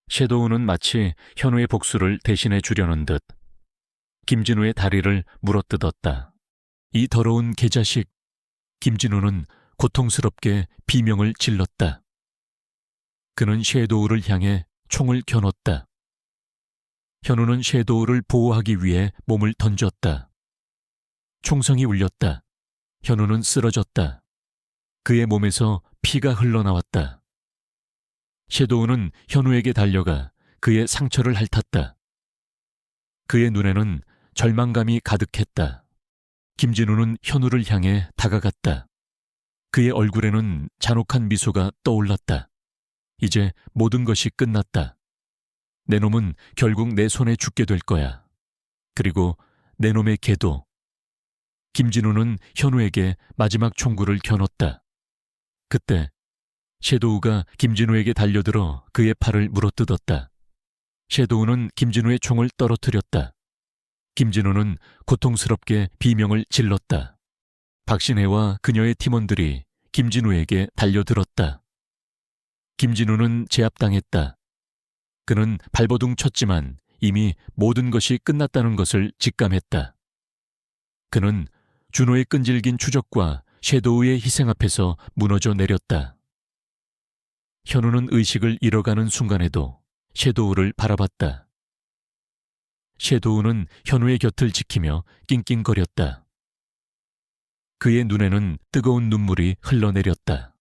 섀도우는 마치 현우의 복수를 대신해 주려는 듯 김진우의 다리를 물어뜯었다. 이 더러운 개자식. 김진우는 고통스럽게 비명을 질렀다. 그는 섀도우를 향해 총을 겨눴다. 현우는 섀도우를 보호하기 위해 몸을 던졌다. 총성이 울렸다. 현우는 쓰러졌다. 그의 몸에서 피가 흘러나왔다. 섀도우는 현우에게 달려가 그의 상처를 핥았다. 그의 눈에는 절망감이 가득했다. 김진우는 현우를 향해 다가갔다. 그의 얼굴에는 잔혹한 미소가 떠올랐다. 이제 모든 것이 끝났다. 내 놈은 결국 내 손에 죽게 될 거야. 그리고 내 놈의 개도. 김진우는 현우에게 마지막 총구를 겨눴다. 그때 섀도우가 김진우에게 달려들어 그의 팔을 물어뜯었다. 섀도우는 김진우의 총을 떨어뜨렸다. 김진우는 고통스럽게 비명을 질렀다. 박신혜와 그녀의 팀원들이 김진우에게 달려들었다. 김진우는 제압당했다. 그는 발버둥 쳤지만 이미 모든 것이 끝났다는 것을 직감했다. 그는 준호의 끈질긴 추적과 섀도우의 희생 앞에서 무너져 내렸다. 현우는 의식을 잃어가는 순간에도 섀도우를 바라봤다. 섀도우는 현우의 곁을 지키며 낑낑거렸다. 그의 눈에는 뜨거운 눈물이 흘러내렸다.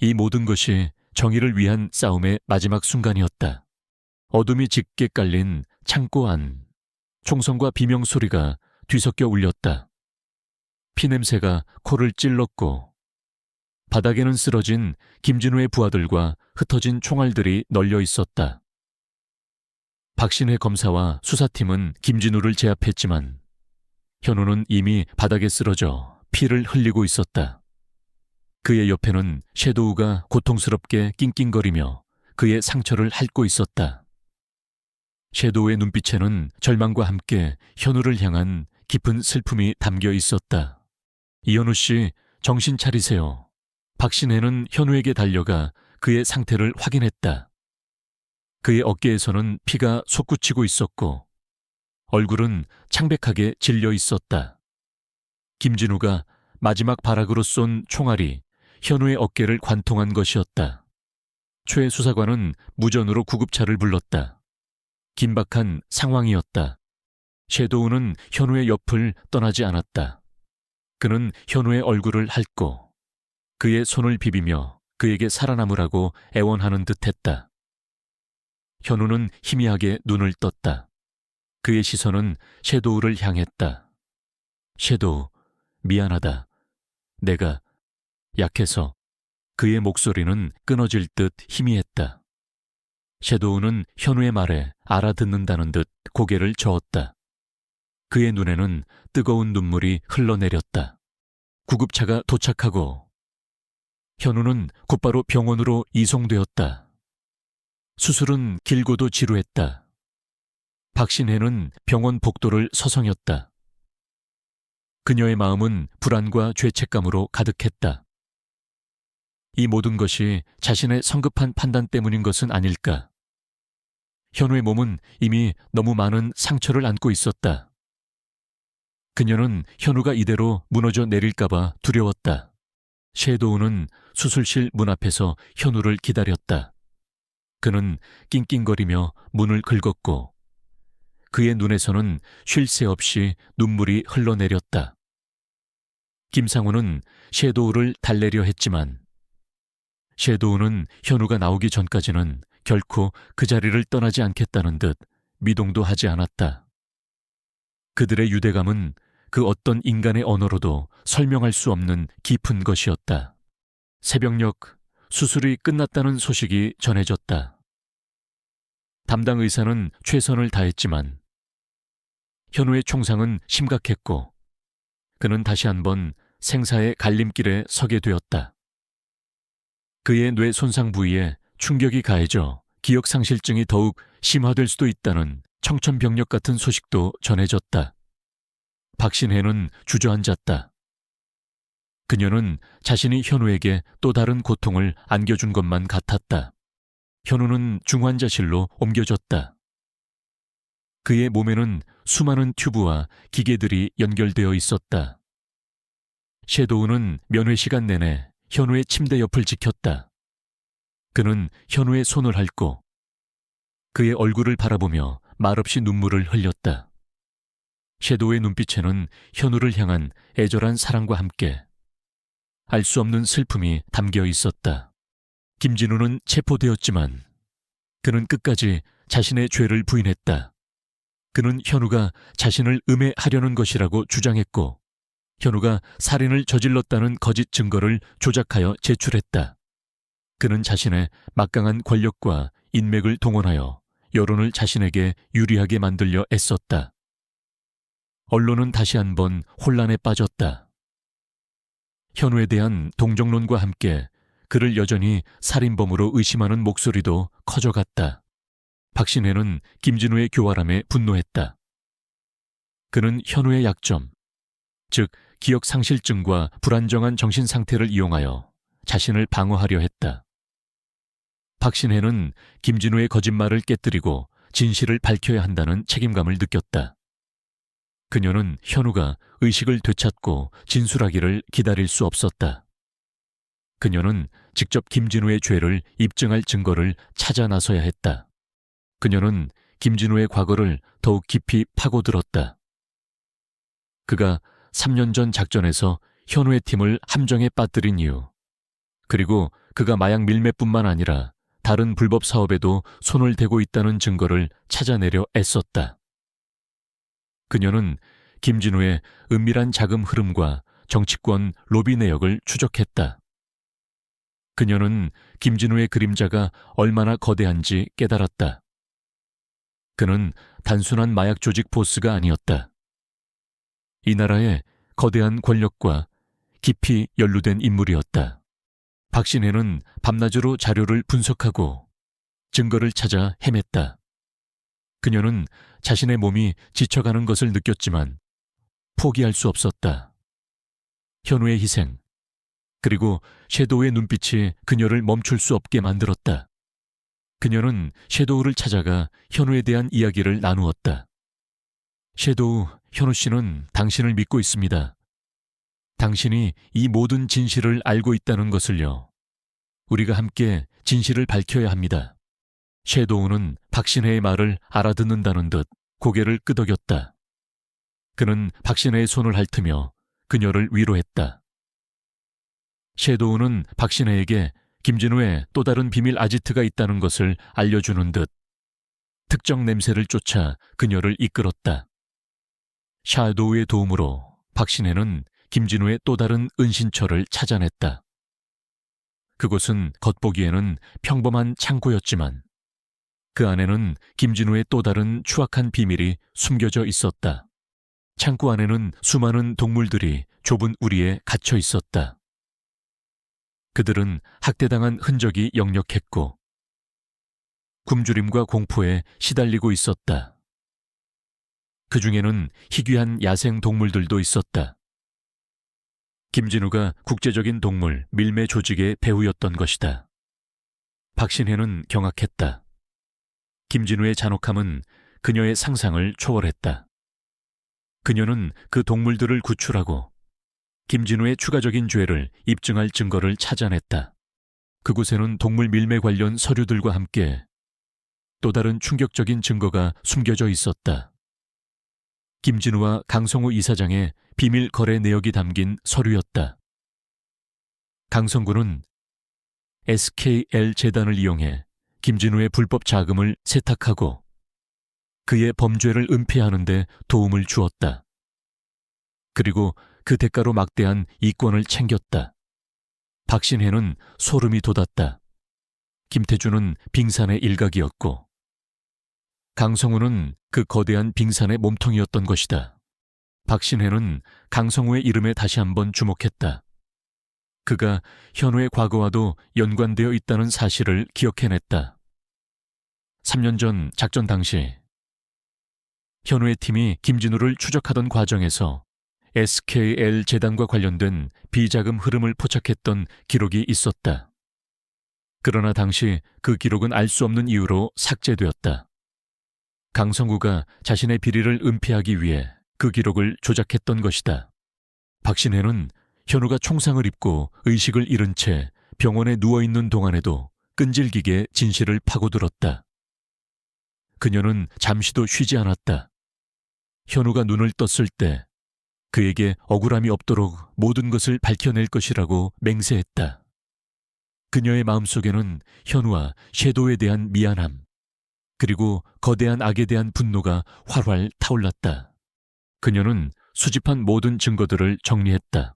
이 모든 것이 정의를 위한 싸움의 마지막 순간이었다. 어둠이 짙게 깔린 창고 안, 총성과 비명 소리가 뒤섞여 울렸다. 피냄새가 코를 찔렀고 바닥에는 쓰러진 김진우의 부하들과 흩어진 총알들이 널려 있었다. 박신혜 검사와 수사팀은 김진우를 제압했지만 현우는 이미 바닥에 쓰러져 피를 흘리고 있었다. 그의 옆에는 섀도우가 고통스럽게 낑낑거리며 그의 상처를 핥고 있었다. 섀도우의 눈빛에는 절망과 함께 현우를 향한 깊은 슬픔이 담겨 있었다. 이현우 씨, 정신 차리세요. 박신혜는 현우에게 달려가 그의 상태를 확인했다. 그의 어깨에서는 피가 솟구치고 있었고 얼굴은 창백하게 질려 있었다. 김진우가 마지막 발악으로 쏜 총알이 현우의 어깨를 관통한 것이었다. 최 수사관은 무전으로 구급차를 불렀다. 긴박한 상황이었다. 섀도우는 현우의 옆을 떠나지 않았다. 그는 현우의 얼굴을 핥고 그의 손을 비비며 그에게 살아남으라고 애원하는 듯 했다. 현우는 희미하게 눈을 떴다. 그의 시선은 섀도우를 향했다. 섀도우, 미안하다. 내가 약해서. 그의 목소리는 끊어질 듯 희미했다. 섀도우는 현우의 말에 알아듣는다는 듯 고개를 저었다. 그의 눈에는 뜨거운 눈물이 흘러내렸다. 구급차가 도착하고 현우는 곧바로 병원으로 이송되었다. 수술은 길고도 지루했다. 박신혜는 병원 복도를 서성였다. 그녀의 마음은 불안과 죄책감으로 가득했다. 이 모든 것이 자신의 성급한 판단 때문인 것은 아닐까. 현우의 몸은 이미 너무 많은 상처를 안고 있었다. 그녀는 현우가 이대로 무너져 내릴까봐 두려웠다. 섀도우는 수술실 문 앞에서 현우를 기다렸다. 그는 낑낑거리며 문을 긁었고 그의 눈에서는 쉴 새 없이 눈물이 흘러내렸다. 김상우는 섀도우를 달래려 했지만 섀도우는 현우가 나오기 전까지는 결코 그 자리를 떠나지 않겠다는 듯 미동도 하지 않았다. 그들의 유대감은 그 어떤 인간의 언어로도 설명할 수 없는 깊은 것이었다. 새벽녘 수술이 끝났다는 소식이 전해졌다. 담당 의사는 최선을 다했지만 현우의 총상은 심각했고 그는 다시 한번 생사의 갈림길에 서게 되었다. 그의 뇌 손상 부위에 충격이 가해져 기억상실증이 더욱 심화될 수도 있다는 청천벽력 같은 소식도 전해졌다. 박신혜는 주저앉았다. 그녀는 자신이 현우에게 또 다른 고통을 안겨준 것만 같았다. 현우는 중환자실로 옮겨졌다. 그의 몸에는 수많은 튜브와 기계들이 연결되어 있었다. 섀도우는 면회 시간 내내 현우의 침대 옆을 지켰다. 그는 현우의 손을 핥고 그의 얼굴을 바라보며 말없이 눈물을 흘렸다. 섀도우의 눈빛에는 현우를 향한 애절한 사랑과 함께 알 수 없는 슬픔이 담겨 있었다. 김진우는 체포되었지만 그는 끝까지 자신의 죄를 부인했다. 그는 현우가 자신을 음해하려는 것이라고 주장했고 현우가 살인을 저질렀다는 거짓 증거를 조작하여 제출했다. 그는 자신의 막강한 권력과 인맥을 동원하여 여론을 자신에게 유리하게 만들려 애썼다. 언론은 다시 한번 혼란에 빠졌다. 현우에 대한 동정론과 함께 그를 여전히 살인범으로 의심하는 목소리도 커져갔다. 박신혜는 김진우의 교활함에 분노했다. 그는 현우의 약점, 즉 기억상실증과 불안정한 정신 상태를 이용하여 자신을 방어하려 했다. 박신혜는 김진우의 거짓말을 깨뜨리고 진실을 밝혀야 한다는 책임감을 느꼈다. 그녀는 현우가 의식을 되찾고 진술하기를 기다릴 수 없었다. 그녀는 직접 김진우의 죄를 입증할 증거를 찾아 나서야 했다. 그녀는 김진우의 과거를 더욱 깊이 파고들었다. 그가 3년 전 작전에서 현우의 팀을 함정에 빠뜨린 이유, 그리고 그가 마약 밀매뿐만 아니라 다른 불법 사업에도 손을 대고 있다는 증거를 찾아내려 애썼다. 그녀는 김진우의 은밀한 자금 흐름과 정치권 로비 내역을 추적했다. 그녀는 김진우의 그림자가 얼마나 거대한지 깨달았다. 그는 단순한 마약 조직 보스가 아니었다. 이 나라의 거대한 권력과 깊이 연루된 인물이었다. 박신혜는 밤낮으로 자료를 분석하고 증거를 찾아 헤맸다. 그녀는 자신의 몸이 지쳐가는 것을 느꼈지만 포기할 수 없었다. 현우의 희생, 그리고 섀도우의 눈빛이 그녀를 멈출 수 없게 만들었다. 그녀는 섀도우를 찾아가 현우에 대한 이야기를 나누었다. 섀도우, 현우 씨는 당신을 믿고 있습니다. 당신이 이 모든 진실을 알고 있다는 것을요. 우리가 함께 진실을 밝혀야 합니다. 섀도우는 박신혜의 말을 알아듣는다는 듯 고개를 끄덕였다. 그는 박신혜의 손을 핥으며 그녀를 위로했다. 섀도우는 박신혜에게 김진우의 또 다른 비밀 아지트가 있다는 것을 알려주는 듯 특정 냄새를 쫓아 그녀를 이끌었다. 섀도우의 도움으로 박신혜는 김진우의 또 다른 은신처를 찾아냈다. 그곳은 겉보기에는 평범한 창고였지만 그 안에는 김진우의 또 다른 추악한 비밀이 숨겨져 있었다. 창고 안에는 수많은 동물들이 좁은 우리에 갇혀 있었다. 그들은 학대당한 흔적이 역력했고 굶주림과 공포에 시달리고 있었다. 그 중에는 희귀한 야생 동물들도 있었다. 김진우가 국제적인 동물 밀매 조직의 배후였던 것이다. 박신혜는 경악했다. 김진우의 잔혹함은 그녀의 상상을 초월했다. 그녀는 그 동물들을 구출하고 김진우의 추가적인 죄를 입증할 증거를 찾아냈다. 그곳에는 동물 밀매 관련 서류들과 함께 또 다른 충격적인 증거가 숨겨져 있었다. 김진우와 강성우 이사장의 비밀 거래 내역이 담긴 서류였다. 강성구는 SKL 재단을 이용해 김진우의 불법 자금을 세탁하고 그의 범죄를 은폐하는 데 도움을 주었다. 그리고 그 대가로 막대한 이권을 챙겼다. 박신혜는 소름이 돋았다. 김태주는 빙산의 일각이었고 강성우는 그 거대한 빙산의 몸통이었던 것이다. 박신혜는 강성우의 이름에 다시 한번 주목했다. 그가 현우의 과거와도 연관되어 있다는 사실을 기억해냈다. 3년 전 작전 당시 현우의 팀이 김진우를 추적하던 과정에서 SKL 재단과 관련된 비자금 흐름을 포착했던 기록이 있었다. 그러나 당시 그 기록은 알 수 없는 이유로 삭제되었다. 강성구가 자신의 비리를 은폐하기 위해 그 기록을 조작했던 것이다. 박신혜는 현우가 총상을 입고 의식을 잃은 채 병원에 누워있는 동안에도 끈질기게 진실을 파고들었다. 그녀는 잠시도 쉬지 않았다. 현우가 눈을 떴을 때 그에게 억울함이 없도록 모든 것을 밝혀낼 것이라고 맹세했다. 그녀의 마음속에는 현우와 섀도우에 대한 미안함, 그리고 거대한 악에 대한 분노가 활활 타올랐다. 그녀는 수집한 모든 증거들을 정리했다.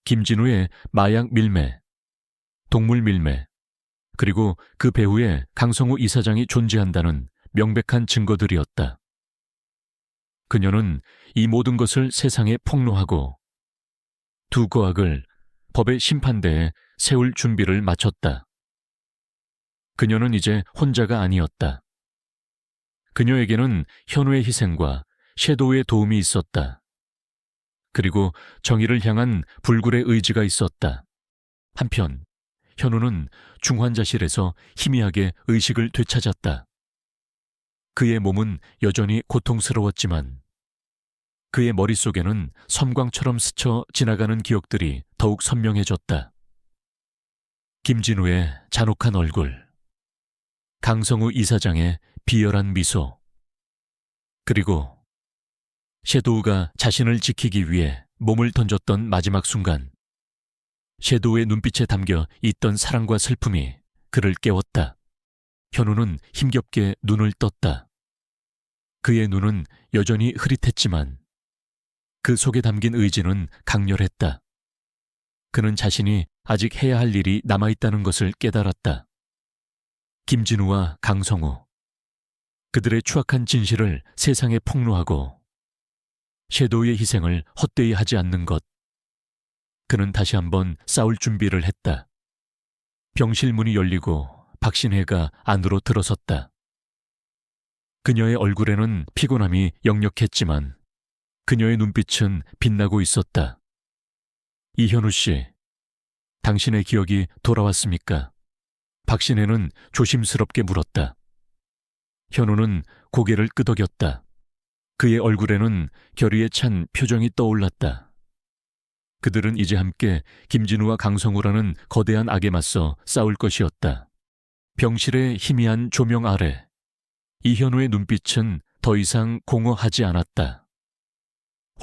김진우의 마약 밀매, 동물 밀매, 그리고 그 배후에 강성우 이사장이 존재한다는 명백한 증거들이었다. 그녀는 이 모든 것을 세상에 폭로하고 두 거악을 법의 심판대에 세울 준비를 마쳤다. 그녀는 이제 혼자가 아니었다. 그녀에게는 현우의 희생과 섀도우의 도움이 있었다. 그리고 정의를 향한 불굴의 의지가 있었다. 한편 현우는 중환자실에서 희미하게 의식을 되찾았다. 그의 몸은 여전히 고통스러웠지만 그의 머릿속에는 섬광처럼 스쳐 지나가는 기억들이 더욱 선명해졌다. 김진우의 잔혹한 얼굴, 강성우 이사장의 비열한 미소, 그리고 섀도우가 자신을 지키기 위해 몸을 던졌던 마지막 순간, 섀도우의 눈빛에 담겨 있던 사랑과 슬픔이 그를 깨웠다. 현우는 힘겹게 눈을 떴다. 그의 눈은 여전히 흐릿했지만 그 속에 담긴 의지는 강렬했다. 그는 자신이 아직 해야 할 일이 남아있다는 것을 깨달았다. 김진우와 강성우, 그들의 추악한 진실을 세상에 폭로하고 섀도우의 희생을 헛되이 하지 않는 것. 그는 다시 한번 싸울 준비를 했다. 병실 문이 열리고 박신혜가 안으로 들어섰다. 그녀의 얼굴에는 피곤함이 역력했지만 그녀의 눈빛은 빛나고 있었다. 이현우 씨, 당신의 기억이 돌아왔습니까? 박신혜는 조심스럽게 물었다. 현우는 고개를 끄덕였다. 그의 얼굴에는 결의에 찬 표정이 떠올랐다. 그들은 이제 함께 김진우와 강성우라는 거대한 악에 맞서 싸울 것이었다. 병실의 희미한 조명 아래 이현우의 눈빛은 더 이상 공허하지 않았다.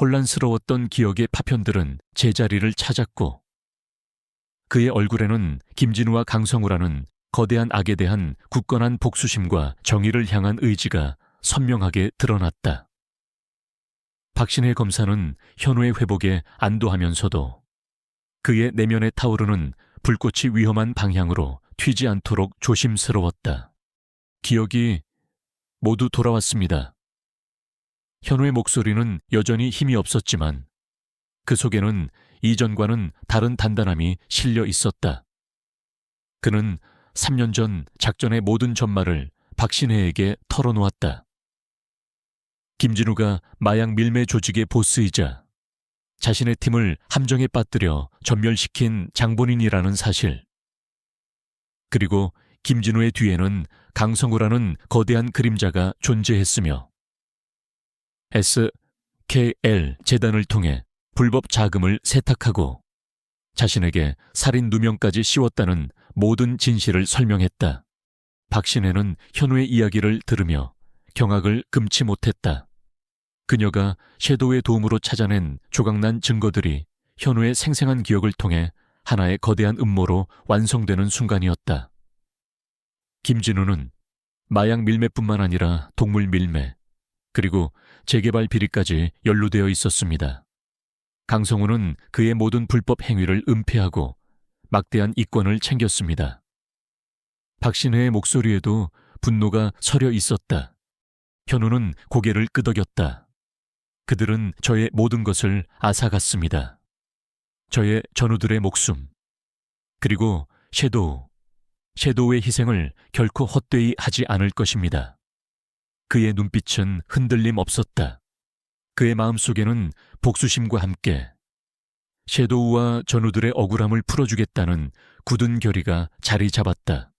혼란스러웠던 기억의 파편들은 제자리를 찾았고 그의 얼굴에는 김진우와 강성우라는 거대한 악에 대한 굳건한 복수심과 정의를 향한 의지가 선명하게 드러났다. 박신혜 검사는 현우의 회복에 안도하면서도 그의 내면에 타오르는 불꽃이 위험한 방향으로 튀지 않도록 조심스러웠다. 기억이 모두 돌아왔습니다. 현우의 목소리는 여전히 힘이 없었지만 그 속에는 이전과는 다른 단단함이 실려 있었다. 그는 3년 전 작전의 모든 전말을 박신혜에게 털어놓았다. 김진우가 마약 밀매 조직의 보스이자 자신의 팀을 함정에 빠뜨려 전멸시킨 장본인이라는 사실. 그리고 김진우의 뒤에는 강성우라는 거대한 그림자가 존재했으며 SKL 재단을 통해 불법 자금을 세탁하고 자신에게 살인 누명까지 씌웠다는 모든 진실을 설명했다. 박신혜는 현우의 이야기를 들으며 경악을 금치 못했다. 그녀가 섀도우의 도움으로 찾아낸 조각난 증거들이 현우의 생생한 기억을 통해 하나의 거대한 음모로 완성되는 순간이었다. 김진우는 마약 밀매뿐만 아니라 동물 밀매, 그리고 재개발 비리까지 연루되어 있었습니다. 강성우는 그의 모든 불법 행위를 은폐하고 막대한 이권을 챙겼습니다. 박신혜의 목소리에도 분노가 서려 있었다. 현우는 고개를 끄덕였다. 그들은 저의 모든 것을 앗아갔습니다. 저의 전우들의 목숨, 그리고 섀도우의 희생을 결코 헛되이 하지 않을 것입니다. 그의 눈빛은 흔들림 없었다. 그의 마음속에는 복수심과 함께 섀도우와 전우들의 억울함을 풀어주겠다는 굳은 결의가 자리 잡았다.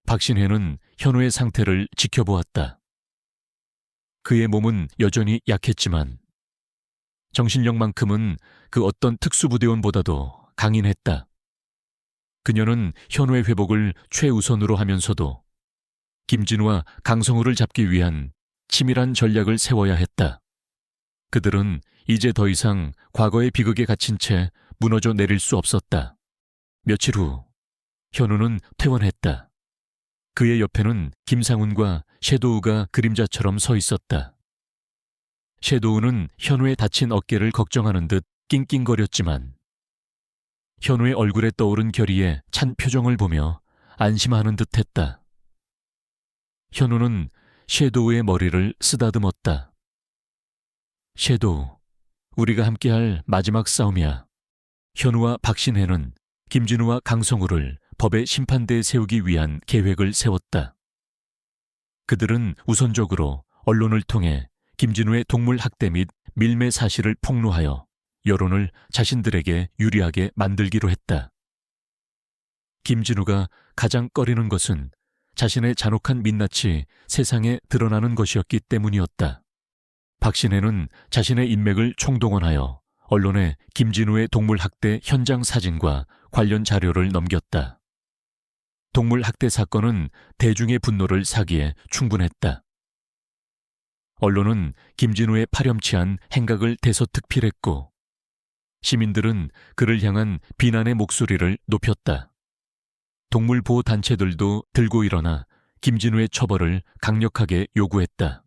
박신혜는 현우의 상태를 지켜보았다. 그의 몸은 여전히 약했지만 정신력만큼은 그 어떤 특수부대원보다도 강인했다. 그녀는 현우의 회복을 최우선으로 하면서도 김진우와 강성우를 잡기 위한 치밀한 전략을 세워야 했다. 그들은 이제 더 이상 과거의 비극에 갇힌 채 무너져 내릴 수 없었다. 며칠 후 현우는 퇴원했다. 그의 옆에는 김상훈과 섀도우가 그림자처럼 서 있었다. 섀도우는 현우의 다친 어깨를 걱정하는 듯 낑낑거렸지만 현우의 얼굴에 떠오른 결의에 찬 표정을 보며 안심하는 듯했다. 현우는 섀도우의 머리를 쓰다듬었다. 섀도우, 우리가 함께할 마지막 싸움이야. 현우와 박신혜는 김진우와 강성우를 법의 심판대에 세우기 위한 계획을 세웠다. 그들은 우선적으로 언론을 통해 김진우의 동물 학대 및 밀매 사실을 폭로하여 여론을 자신들에게 유리하게 만들기로 했다. 김진우가 가장 꺼리는 것은 자신의 잔혹한 민낯이 세상에 드러나는 것이었기 때문이었다. 박신혜는 자신의 인맥을 총동원하여 언론에 김진우의 동물 학대 현장 사진과 관련 자료를 넘겼다. 동물 학대 사건은 대중의 분노를 사기에 충분했다. 언론은 김진우의 파렴치한 행각을 대서특필했고 시민들은 그를 향한 비난의 목소리를 높였다. 동물보호단체들도 들고 일어나 김진우의 처벌을 강력하게 요구했다.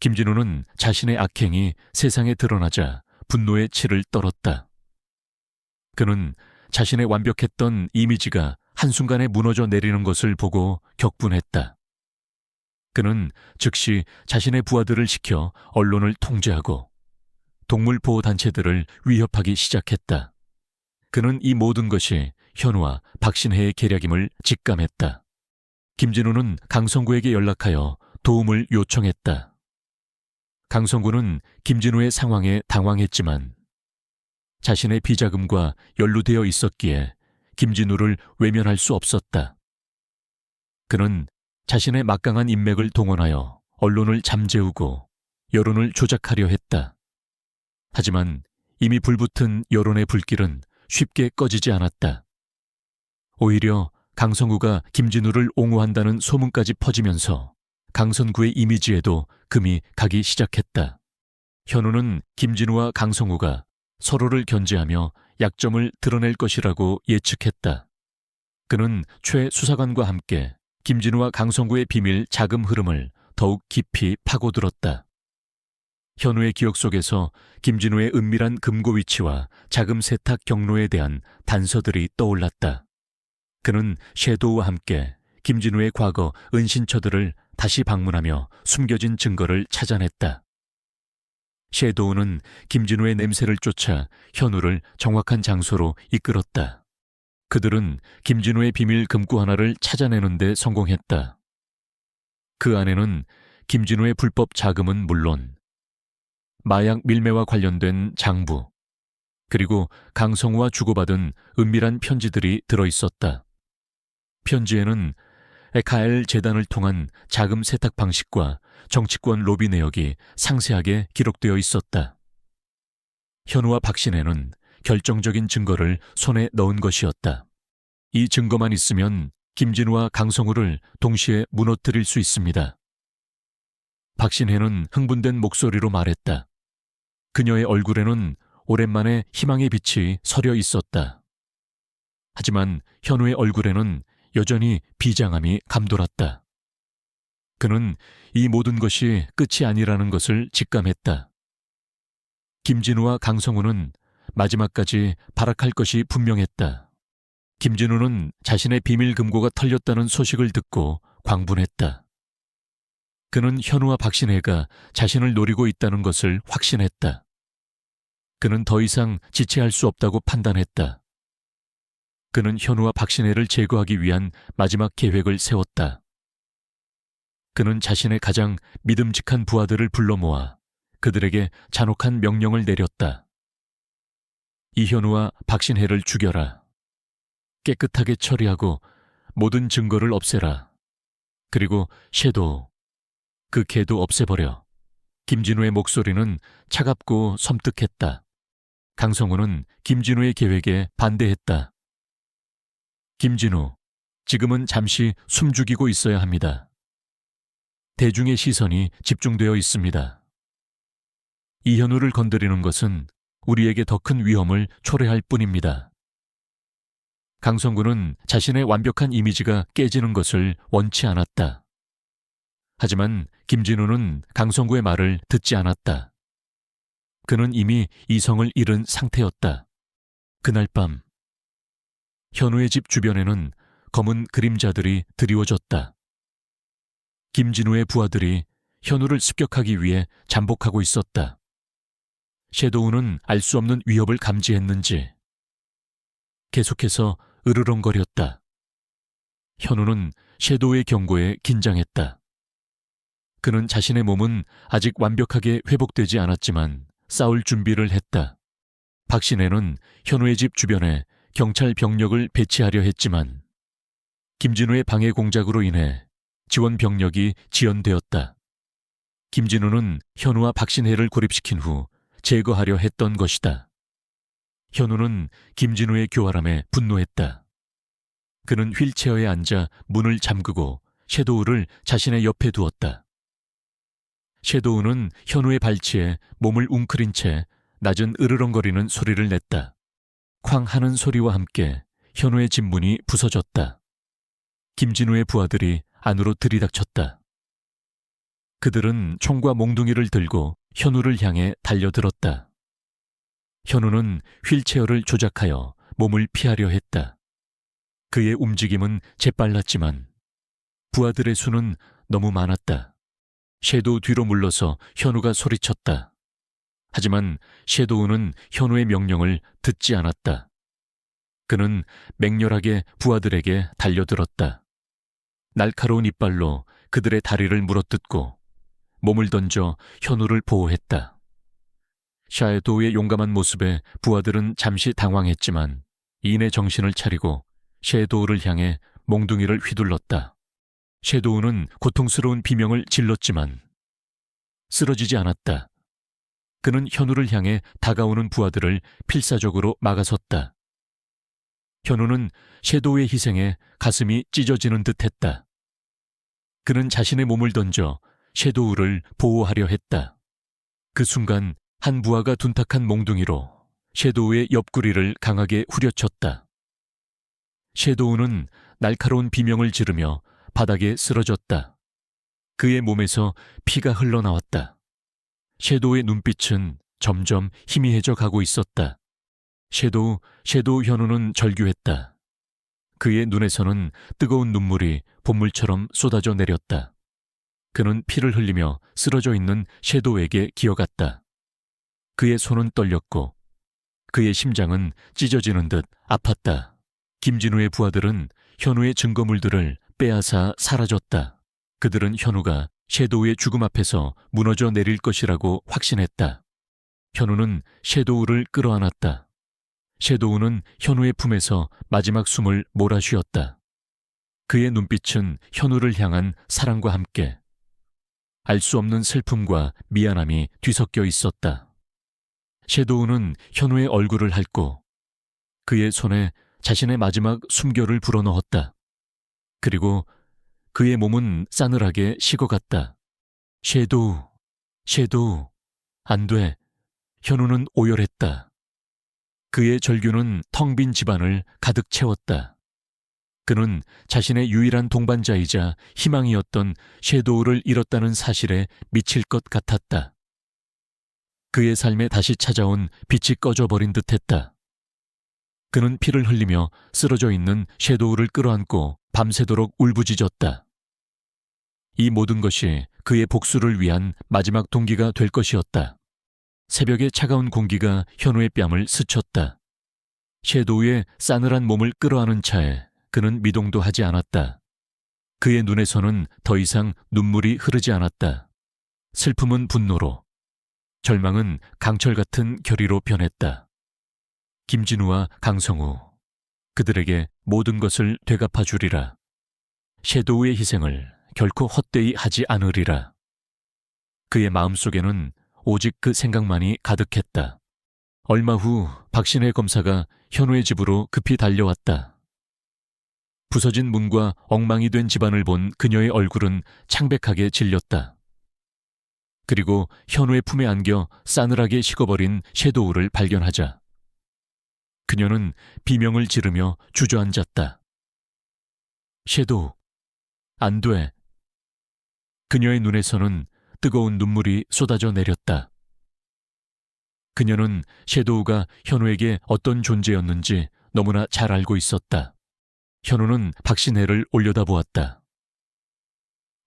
김진우는 자신의 악행이 세상에 드러나자 분노의 치를 떨었다. 그는 자신의 완벽했던 이미지가 한순간에 무너져 내리는 것을 보고 격분했다. 그는 즉시 자신의 부하들을 시켜 언론을 통제하고 동물보호단체들을 위협하기 시작했다. 그는 이 모든 것이 현우와 박신혜의 계략임을 직감했다. 김진우는 강성구에게 연락하여 도움을 요청했다. 강성구는 김진우의 상황에 당황했지만 자신의 비자금과 연루되어 있었기에 김진우를 외면할 수 없었다. 그는 자신의 막강한 인맥을 동원하여 언론을 잠재우고 여론을 조작하려 했다. 하지만 이미 불붙은 여론의 불길은 쉽게 꺼지지 않았다. 오히려 강성구가 김진우를 옹호한다는 소문까지 퍼지면서 강선구의 이미지에도 금이 가기 시작했다. 현우는 김진우와 강성구가 서로를 견제하며 약점을 드러낼 것이라고 예측했다. 그는 최 수사관과 함께 김진우와 강성구의 비밀 자금 흐름을 더욱 깊이 파고들었다. 현우의 기억 속에서 김진우의 은밀한 금고 위치와 자금 세탁 경로에 대한 단서들이 떠올랐다. 그는 섀도우와 함께 김진우의 과거 은신처들을 다시 방문하며 숨겨진 증거를 찾아냈다. 섀도우는 김진우의 냄새를 쫓아 현우를 정확한 장소로 이끌었다. 그들은 김진우의 비밀 금고 하나를 찾아내는 데 성공했다. 그 안에는 김진우의 불법 자금은 물론 마약 밀매와 관련된 장부, 그리고 강성우와 주고받은 은밀한 편지들이 들어있었다. 편지에는 에카엘 재단을 통한 자금 세탁 방식과 정치권 로비 내역이 상세하게 기록되어 있었다. 현우와 박신혜는 결정적인 증거를 손에 넣은 것이었다. 이 증거만 있으면 김진우와 강성우를 동시에 무너뜨릴 수 있습니다. 박신혜는 흥분된 목소리로 말했다. 그녀의 얼굴에는 오랜만에 희망의 빛이 서려 있었다. 하지만 현우의 얼굴에는 여전히 비장함이 감돌았다. 그는 이 모든 것이 끝이 아니라는 것을 직감했다. 김진우와 강성우는 마지막까지 발악할 것이 분명했다. 김진우는 자신의 비밀 금고가 털렸다는 소식을 듣고 광분했다. 그는 현우와 박신혜가 자신을 노리고 있다는 것을 확신했다. 그는 더 이상 지체할 수 없다고 판단했다. 그는 현우와 박신혜를 제거하기 위한 마지막 계획을 세웠다. 그는 자신의 가장 믿음직한 부하들을 불러 모아 그들에게 잔혹한 명령을 내렸다. 이현우와 박신혜를 죽여라. 깨끗하게 처리하고 모든 증거를 없애라. 그리고 섀도우, 그 개도 없애버려. 김진우의 목소리는 차갑고 섬뜩했다. 강성우는 김진우의 계획에 반대했다. 김진우, 지금은 잠시 숨죽이고 있어야 합니다. 대중의 시선이 집중되어 있습니다. 이현우를 건드리는 것은 우리에게 더 큰 위험을 초래할 뿐입니다. 강성구는 자신의 완벽한 이미지가 깨지는 것을 원치 않았다. 하지만 김진우는 강성구의 말을 듣지 않았다. 그는 이미 이성을 잃은 상태였다. 그날 밤 현우의 집 주변에는 검은 그림자들이 드리워졌다. 김진우의 부하들이 현우를 습격하기 위해 잠복하고 있었다. 섀도우는 알 수 없는 위협을 감지했는지 계속해서 으르렁거렸다. 현우는 섀도우의 경고에 긴장했다. 그는 자신의 몸은 아직 완벽하게 회복되지 않았지만 싸울 준비를 했다. 박신혜는 현우의 집 주변에 경찰 병력을 배치하려 했지만 김진우의 방해 공작으로 인해 지원 병력이 지연되었다. 김진우는 현우와 박신혜를 고립시킨 후 제거하려 했던 것이다. 현우는 김진우의 교활함에 분노했다. 그는 휠체어에 앉아 문을 잠그고 섀도우를 자신의 옆에 두었다. 섀도우는 현우의 발치에 몸을 웅크린 채 낮은 으르렁거리는 소리를 냈다. 쾅 하는 소리와 함께 현우의 집 문이 부서졌다. 김진우의 부하들이 안으로 들이닥쳤다. 그들은 총과 몽둥이를 들고 현우를 향해 달려들었다. 현우는 휠체어를 조작하여 몸을 피하려 했다. 그의 움직임은 재빨랐지만 부하들의 수는 너무 많았다. 섀도우 뒤로 물러서 현우가 소리쳤다. 하지만 섀도우는 현우의 명령을 듣지 않았다. 그는 맹렬하게 부하들에게 달려들었다. 날카로운 이빨로 그들의 다리를 물어뜯고 몸을 던져 현우를 보호했다. 섀도우의 용감한 모습에 부하들은 잠시 당황했지만 이내 정신을 차리고 섀도우를 향해 몽둥이를 휘둘렀다. 섀도우는 고통스러운 비명을 질렀지만 쓰러지지 않았다. 그는 현우를 향해 다가오는 부하들을 필사적으로 막아섰다. 현우는 섀도우의 희생에 가슴이 찢어지는 듯했다. 그는 자신의 몸을 던져 섀도우를 보호하려 했다. 그 순간 한 부하가 둔탁한 몽둥이로 섀도우의 옆구리를 강하게 후려쳤다. 섀도우는 날카로운 비명을 지르며 바닥에 쓰러졌다. 그의 몸에서 피가 흘러나왔다. 섀도우의 눈빛은 점점 희미해져 가고 있었다. 섀도우 현우는 절규했다. 그의 눈에서는 뜨거운 눈물이 봇물처럼 쏟아져 내렸다. 그는 피를 흘리며 쓰러져 있는 섀도우에게 기어갔다. 그의 손은 떨렸고 그의 심장은 찢어지는 듯 아팠다. 김진우의 부하들은 현우의 증거물들을 빼앗아 사라졌다. 그들은 현우가 섀도우의 죽음 앞에서 무너져 내릴 것이라고 확신했다. 현우는 섀도우를 끌어안았다. 섀도우는 현우의 품에서 마지막 숨을 몰아쉬었다. 그의 눈빛은 현우를 향한 사랑과 함께 알 수 없는 슬픔과 미안함이 뒤섞여 있었다. 섀도우는 현우의 얼굴을 핥고 그의 손에 자신의 마지막 숨결을 불어넣었다. 그리고 그의 몸은 싸늘하게 식어갔다. 섀도우, 안 돼. 현우는 오열했다. 그의 절규는 텅 빈 집안을 가득 채웠다. 그는 자신의 유일한 동반자이자 희망이었던 섀도우를 잃었다는 사실에 미칠 것 같았다. 그의 삶에 다시 찾아온 빛이 꺼져버린 듯했다. 그는 피를 흘리며 쓰러져 있는 섀도우를 끌어안고 밤새도록 울부짖었다. 이 모든 것이 그의 복수를 위한 마지막 동기가 될 것이었다. 새벽의 차가운 공기가 현우의 뺨을 스쳤다. 섀도우의 싸늘한 몸을 끌어안은 차에 그는 미동도 하지 않았다. 그의 눈에서는 더 이상 눈물이 흐르지 않았다. 슬픔은 분노로, 절망은 강철 같은 결의로 변했다. 김진우와 강성우, 그들에게 모든 것을 되갚아 주리라. 섀도우의 희생을 결코 헛되이 하지 않으리라. 그의 마음속에는 오직 그 생각만이 가득했다. 얼마 후 박신혜 검사가 현우의 집으로 급히 달려왔다. 부서진 문과 엉망이 된 집안을 본 그녀의 얼굴은 창백하게 질렸다. 그리고 현우의 품에 안겨 싸늘하게 식어버린 섀도우를 발견하자 그녀는 비명을 지르며 주저앉았다. 섀도우, 안 돼. 그녀의 눈에서는 뜨거운 눈물이 쏟아져 내렸다. 그녀는 섀도우가 현우에게 어떤 존재였는지 너무나 잘 알고 있었다. 현우는 박신혜를 올려다보았다.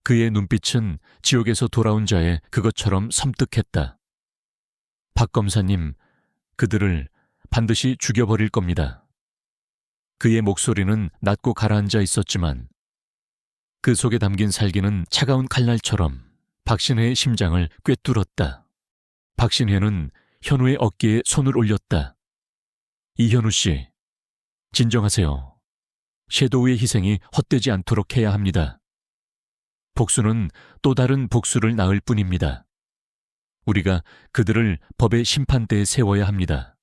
그의 눈빛은 지옥에서 돌아온 자의 그것처럼 섬뜩했다. 박 검사님, 그들을 반드시 죽여버릴 겁니다. 그의 목소리는 낮고 가라앉아 있었지만 그 속에 담긴 살기는 차가운 칼날처럼 박신혜의 심장을 꿰뚫었다. 박신혜는 현우의 어깨에 손을 올렸다. 이현우 씨, 진정하세요. 섀도우의 희생이 헛되지 않도록 해야 합니다. 복수는 또 다른 복수를 낳을 뿐입니다. 우리가 그들을 법의 심판대에 세워야 합니다.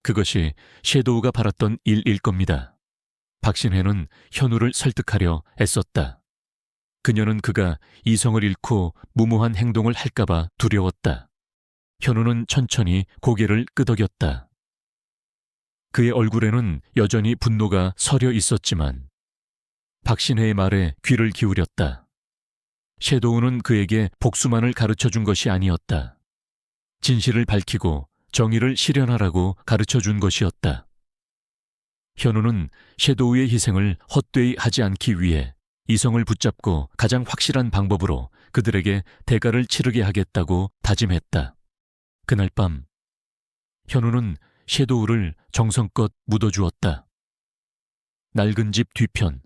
그것이 섀도우가 바랐던 일일 겁니다. 박신혜는 현우를 설득하려 애썼다. 그녀는 그가 이성을 잃고 무모한 행동을 할까봐 두려웠다. 현우는 천천히 고개를 끄덕였다. 그의 얼굴에는 여전히 분노가 서려 있었지만 박신혜의 말에 귀를 기울였다. 섀도우는 그에게 복수만을 가르쳐준 것이 아니었다. 진실을 밝히고 정의를 실현하라고 가르쳐준 것이었다. 현우는 섀도우의 희생을 헛되이 하지 않기 위해 이성을 붙잡고 가장 확실한 방법으로 그들에게 대가를 치르게 하겠다고 다짐했다. 그날 밤 현우는 섀도우를 정성껏 묻어주었다. 낡은 집 뒤편,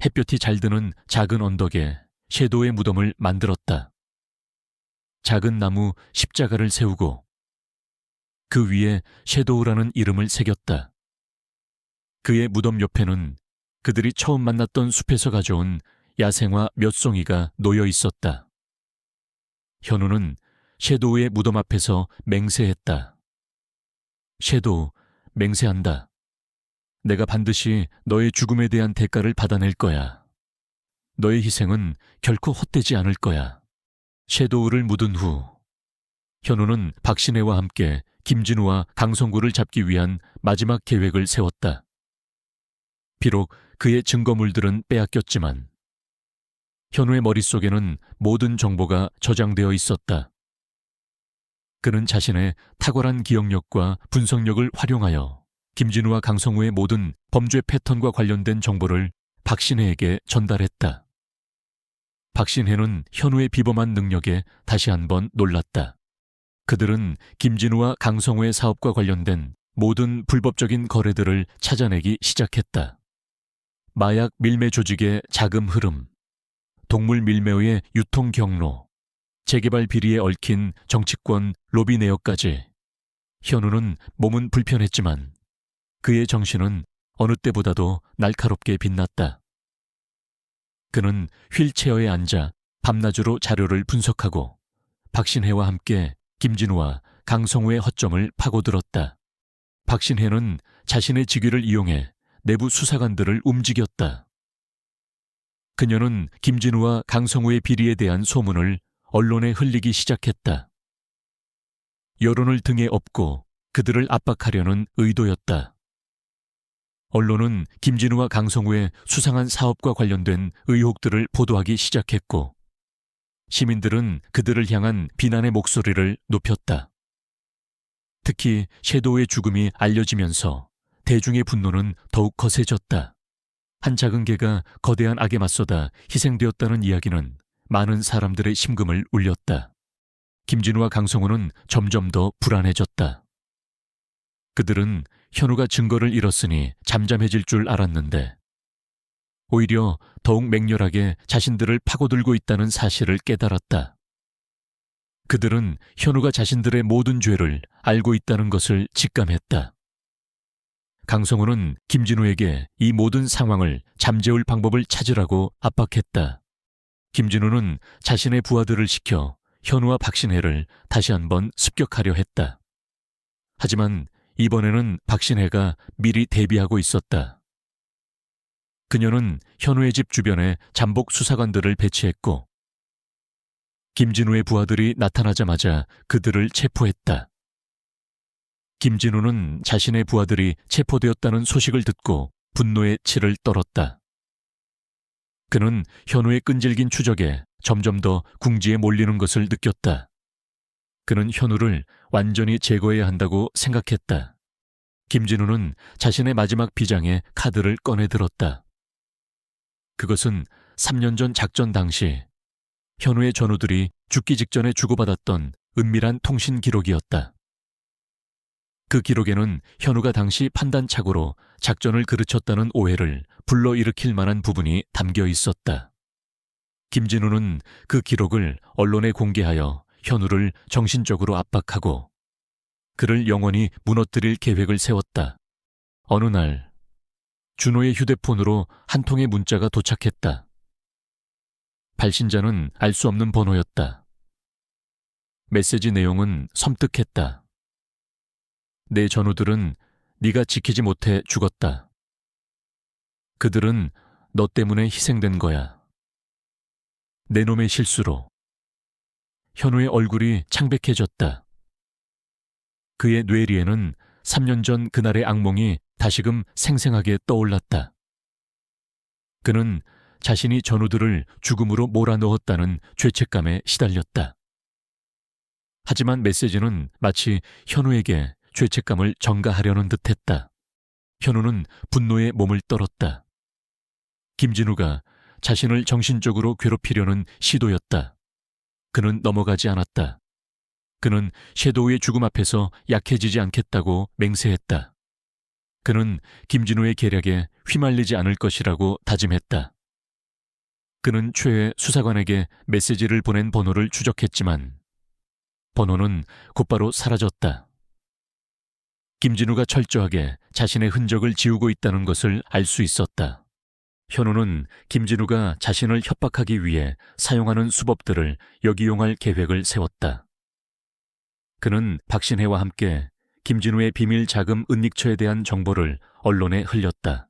햇볕이 잘 드는 작은 언덕에 섀도우의 무덤을 만들었다. 작은 나무 십자가를 세우고 그 위에 섀도우라는 이름을 새겼다. 그의 무덤 옆에는 그들이 처음 만났던 숲에서 가져온 야생화 몇 송이가 놓여 있었다. 현우는 섀도우의 무덤 앞에서 맹세했다. 섀도우, 맹세한다. 내가 반드시 너의 죽음에 대한 대가를 받아낼 거야. 너의 희생은 결코 헛되지 않을 거야. 섀도우를 묻은 후 현우는 박신혜와 함께 김진우와 강성구를 잡기 위한 마지막 계획을 세웠다. 비록 그의 증거물들은 빼앗겼지만 현우의 머릿속에는 모든 정보가 저장되어 있었다. 그는 자신의 탁월한 기억력과 분석력을 활용하여 김진우와 강성우의 모든 범죄 패턴과 관련된 정보를 박신혜에게 전달했다. 박신혜는 현우의 비범한 능력에 다시 한번 놀랐다. 그들은 김진우와 강성우의 사업과 관련된 모든 불법적인 거래들을 찾아내기 시작했다. 마약 밀매 조직의 자금 흐름, 동물 밀매의 유통 경로, 재개발 비리에 얽힌 정치권 로비 내역까지 현우는 몸은 불편했지만 그의 정신은 어느 때보다도 날카롭게 빛났다. 그는 휠체어에 앉아 밤낮으로 자료를 분석하고 박신혜와 함께 김진우와 강성우의 허점을 파고들었다. 박신혜는 자신의 직위를 이용해 내부 수사관들을 움직였다. 그녀는 김진우와 강성우의 비리에 대한 소문을 언론에 흘리기 시작했다. 여론을 등에 업고 그들을 압박하려는 의도였다. 언론은 김진우와 강성우의 수상한 사업과 관련된 의혹들을 보도하기 시작했고 시민들은 그들을 향한 비난의 목소리를 높였다. 특히 섀도우의 죽음이 알려지면서 대중의 분노는 더욱 거세졌다. 한 작은 개가 거대한 악에 맞서다 희생되었다는 이야기는 많은 사람들의 심금을 울렸다. 김진우와 강성우는 점점 더 불안해졌다. 그들은 현우가 증거를 잃었으니 잠잠해질 줄 알았는데 오히려 더욱 맹렬하게 자신들을 파고들고 있다는 사실을 깨달았다. 그들은 현우가 자신들의 모든 죄를 알고 있다는 것을 직감했다. 강성우는 김진우에게 이 모든 상황을 잠재울 방법을 찾으라고 압박했다. 김진우는 자신의 부하들을 시켜 현우와 박신혜를 다시 한번 습격하려 했다. 하지만 이번에는 박신혜가 미리 대비하고 있었다. 그녀는 현우의 집 주변에 잠복 수사관들을 배치했고 김진우의 부하들이 나타나자마자 그들을 체포했다. 김진우는 자신의 부하들이 체포되었다는 소식을 듣고 분노의 치를 떨었다. 그는 현우의 끈질긴 추적에 점점 더 궁지에 몰리는 것을 느꼈다. 그는 현우를 완전히 제거해야 한다고 생각했다. 김진우는 자신의 마지막 비장의 카드를 꺼내들었다. 그것은 3년 전 작전 당시 현우의 전우들이 죽기 직전에 주고받았던 은밀한 통신 기록이었다. 그 기록에는 현우가 당시 판단착오로 작전을 그르쳤다는 오해를 불러일으킬 만한 부분이 담겨 있었다. 김진우는 그 기록을 언론에 공개하여 현우를 정신적으로 압박하고 그를 영원히 무너뜨릴 계획을 세웠다. 어느 날 준호의 휴대폰으로 한 통의 문자가 도착했다. 발신자는 알 수 없는 번호였다. 메시지 내용은 섬뜩했다. 내 전우들은 네가 지키지 못해 죽었다. 그들은 너 때문에 희생된 거야. 내 놈의 실수로. 현우의 얼굴이 창백해졌다. 그의 뇌리에는 3년 전 그날의 악몽이 다시금 생생하게 떠올랐다. 그는 자신이 전우들을 죽음으로 몰아넣었다는 죄책감에 시달렸다. 하지만 메시지는 마치 현우에게 죄책감을 전가하려는 듯했다. 현우는 분노에 몸을 떨었다. 김진우가 자신을 정신적으로 괴롭히려는 시도였다. 그는 넘어가지 않았다. 그는 섀도우의 죽음 앞에서 약해지지 않겠다고 맹세했다. 그는 김진우의 계략에 휘말리지 않을 것이라고 다짐했다. 그는 최애 수사관에게 메시지를 보낸 번호를 추적했지만 번호는 곧바로 사라졌다. 김진우가 철저하게 자신의 흔적을 지우고 있다는 것을 알 수 있었다. 현우는 김진우가 자신을 협박하기 위해 사용하는 수법들을 역이용할 계획을 세웠다. 그는 박신혜와 함께 김진우의 비밀 자금 은닉처에 대한 정보를 언론에 흘렸다.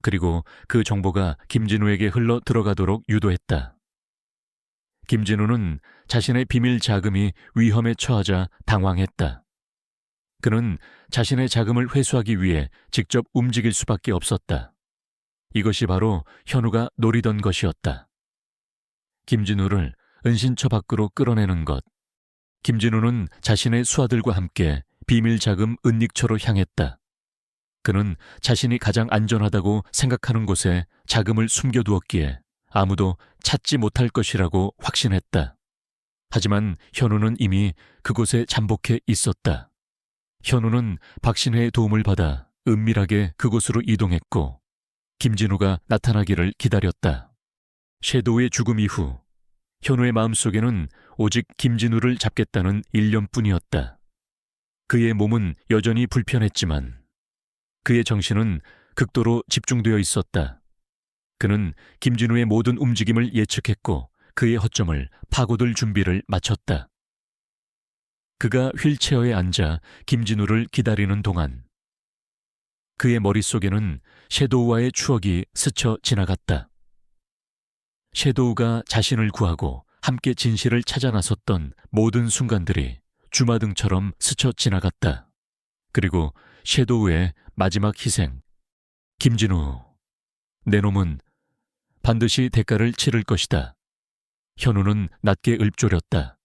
그리고 그 정보가 김진우에게 흘러 들어가도록 유도했다. 김진우는 자신의 비밀 자금이 위험에 처하자 당황했다. 그는 자신의 자금을 회수하기 위해 직접 움직일 수밖에 없었다. 이것이 바로 현우가 노리던 것이었다. 김진우를 은신처 밖으로 끌어내는 것. 김진우는 자신의 수하들과 함께 비밀 자금 은닉처로 향했다. 그는 자신이 가장 안전하다고 생각하는 곳에 자금을 숨겨두었기에 아무도 찾지 못할 것이라고 확신했다. 하지만 현우는 이미 그곳에 잠복해 있었다. 현우는 박신혜의 도움을 받아 은밀하게 그곳으로 이동했고 김진우가 나타나기를 기다렸다. 섀도우의 죽음 이후 현우의 마음속에는 오직 김진우를 잡겠다는 일념뿐이었다. 그의 몸은 여전히 불편했지만 그의 정신은 극도로 집중되어 있었다. 그는 김진우의 모든 움직임을 예측했고 그의 허점을 파고들 준비를 마쳤다. 그가 휠체어에 앉아 김진우를 기다리는 동안 그의 머릿속에는 섀도우와의 추억이 스쳐 지나갔다. 섀도우가 자신을 구하고 함께 진실을 찾아 나섰던 모든 순간들이 주마등처럼 스쳐 지나갔다. 그리고 섀도우의 마지막 희생. 김진우, 내 놈은 반드시 대가를 치를 것이다. 현우는 낮게 읊조렸다.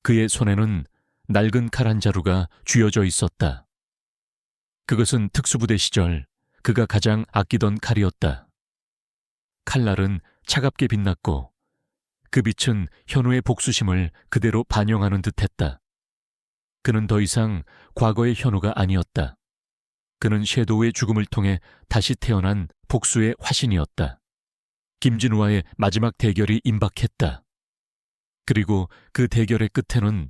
그의 손에는 낡은 칼 한 자루가 쥐어져 있었다. 그것은 특수부대 시절 그가 가장 아끼던 칼이었다. 칼날은 차갑게 빛났고 그 빛은 현우의 복수심을 그대로 반영하는 듯했다. 그는 더 이상 과거의 현우가 아니었다. 그는 섀도우의 죽음을 통해 다시 태어난 복수의 화신이었다. 김진우와의 마지막 대결이 임박했다. 그리고 그 대결의 끝에는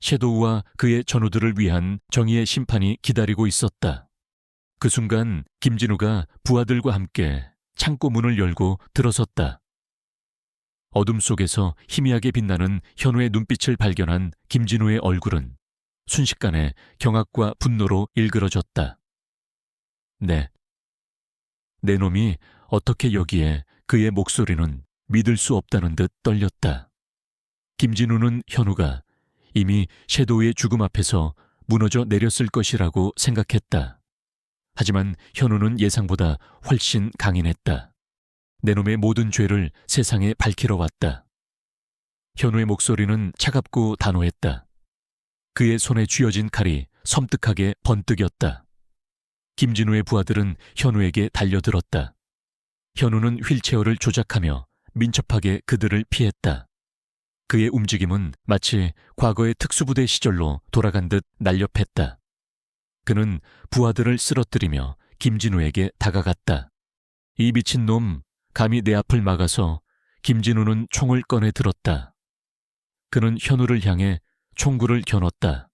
섀도우와 그의 전우들을 위한 정의의 심판이 기다리고 있었다. 그 순간 김진우가 부하들과 함께 창고 문을 열고 들어섰다. 어둠 속에서 희미하게 빛나는 현우의 눈빛을 발견한 김진우의 얼굴은 순식간에 경악과 분노로 일그러졌다. 네. 내 놈이 어떻게 여기에 그의 목소리는 믿을 수 없다는 듯 떨렸다. 김진우는 현우가 이미 섀도우의 죽음 앞에서 무너져 내렸을 것이라고 생각했다. 하지만 현우는 예상보다 훨씬 강인했다. 내 놈의 모든 죄를 세상에 밝히러 왔다. 현우의 목소리는 차갑고 단호했다. 그의 손에 쥐어진 칼이 섬뜩하게 번뜩였다. 김진우의 부하들은 현우에게 달려들었다. 현우는 휠체어를 조작하며 민첩하게 그들을 피했다. 그의 움직임은 마치 과거의 특수부대 시절로 돌아간 듯 날렵했다. 그는 부하들을 쓰러뜨리며 김진우에게 다가갔다. 이 미친놈, 감히 내 앞을 막아서. 김진우는 총을 꺼내 들었다. 그는 현우를 향해 총구를 겨눴다.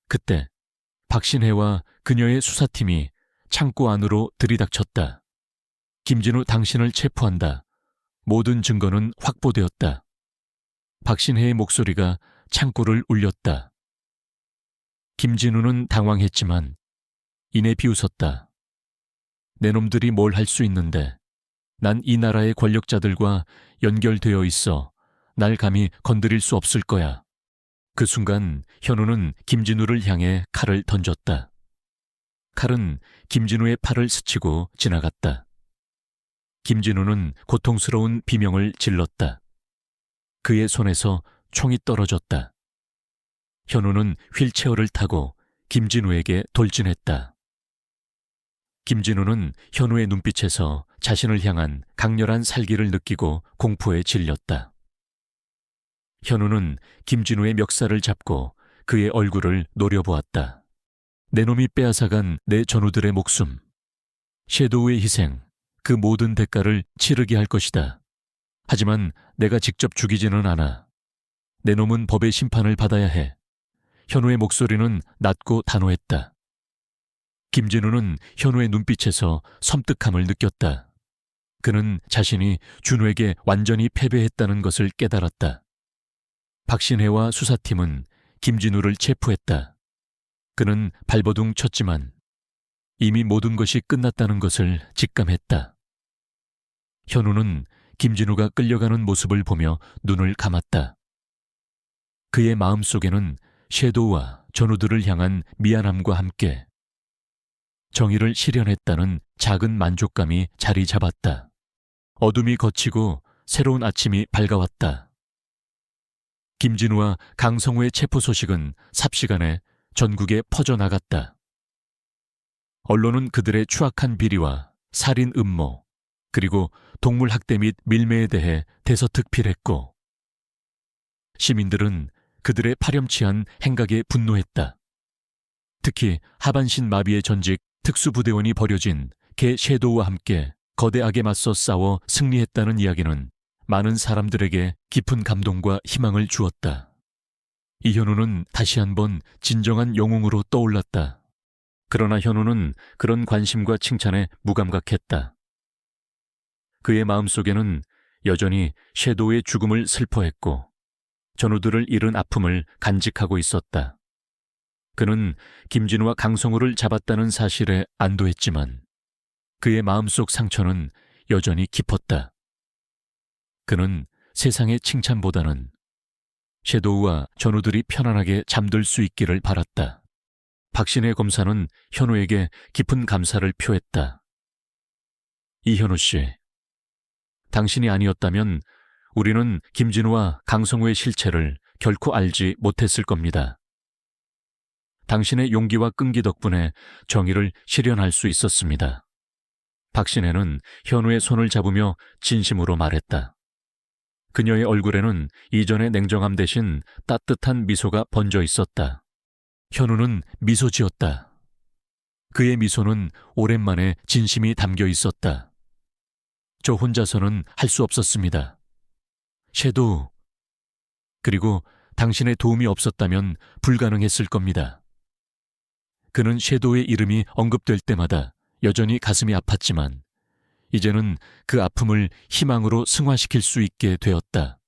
그때 박신혜와 그녀의 수사팀이 창고 안으로 들이닥쳤다. 김진우, 당신을 체포한다. 모든 증거는 확보되었다. 박신혜의 목소리가 창고를 울렸다. 김진우는 당황했지만 이내 비웃었다. 내 놈들이 뭘 할 수 있는데. 난 이 나라의 권력자들과 연결되어 있어. 날 감히 건드릴 수 없을 거야. 그 순간 현우는 김진우를 향해 칼을 던졌다. 칼은 김진우의 팔을 스치고 지나갔다. 김진우는 고통스러운 비명을 질렀다. 그의 손에서 총이 떨어졌다. 현우는 휠체어를 타고 김진우에게 돌진했다. 김진우는 현우의 눈빛에서 자신을 향한 강렬한 살기를 느끼고 공포에 질렸다. 현우는 김진우의 멱살을 잡고 그의 얼굴을 노려보았다. 내 놈이 빼앗아간 내 전우들의 목숨, 섀도우의 희생, 그 모든 대가를 치르게 할 것이다. 하지만 내가 직접 죽이지는 않아. 내 놈은 법의 심판을 받아야 해. 현우의 목소리는 낮고 단호했다. 김진우는 현우의 눈빛에서 섬뜩함을 느꼈다. 그는 자신이 준우에게 완전히 패배했다는 것을 깨달았다. 박신혜와 수사팀은 김진우를 체포했다. 그는 발버둥 쳤지만 이미 모든 것이 끝났다는 것을 직감했다. 현우는 김진우가 끌려가는 모습을 보며 눈을 감았다. 그의 마음속에는 섀도우와 전우들을 향한 미안함과 함께 정의를 실현했다는 작은 만족감이 자리 잡았다. 어둠이 걷히고 새로운 아침이 밝아왔다. 김진우와 강성우의 체포 소식은 삽시간에 전국에 퍼져나갔다. 언론은 그들의 추악한 비리와 살인 음모, 그리고 동물학대 및 밀매에 대해 대서특필했고, 시민들은 그들의 파렴치한 행각에 분노했다. 특히 하반신 마비의 전직 특수부대원이 버려진 개 섀도우와 함께 거대 악에 맞서 싸워 승리했다는 이야기는 많은 사람들에게 깊은 감동과 희망을 주었다. 이현우는 다시 한번 진정한 영웅으로 떠올랐다. 그러나 현우는 그런 관심과 칭찬에 무감각했다. 그의 마음속에는 여전히 섀도우의 죽음을 슬퍼했고 전우들을 잃은 아픔을 간직하고 있었다. 그는 김진우와 강성우를 잡았다는 사실에 안도했지만 그의 마음속 상처는 여전히 깊었다. 그는 세상의 칭찬보다는 섀도우와 전우들이 편안하게 잠들 수 있기를 바랐다. 박신혜 검사는 현우에게 깊은 감사를 표했다. 이현우 씨, 당신이 아니었다면 우리는 김진우와 강성우의 실체를 결코 알지 못했을 겁니다. 당신의 용기와 끈기 덕분에 정의를 실현할 수 있었습니다. 박신혜는 현우의 손을 잡으며 진심으로 말했다. 그녀의 얼굴에는 이전의 냉정함 대신 따뜻한 미소가 번져 있었다. 현우는 미소 지었다. 그의 미소는 오랜만에 진심이 담겨 있었다. 저 혼자서는 할 수 없었습니다. 섀도우, 그리고 당신의 도움이 없었다면 불가능했을 겁니다. 그는 섀도우의 이름이 언급될 때마다 여전히 가슴이 아팠지만 이제는 그 아픔을 희망으로 승화시킬 수 있게 되었다.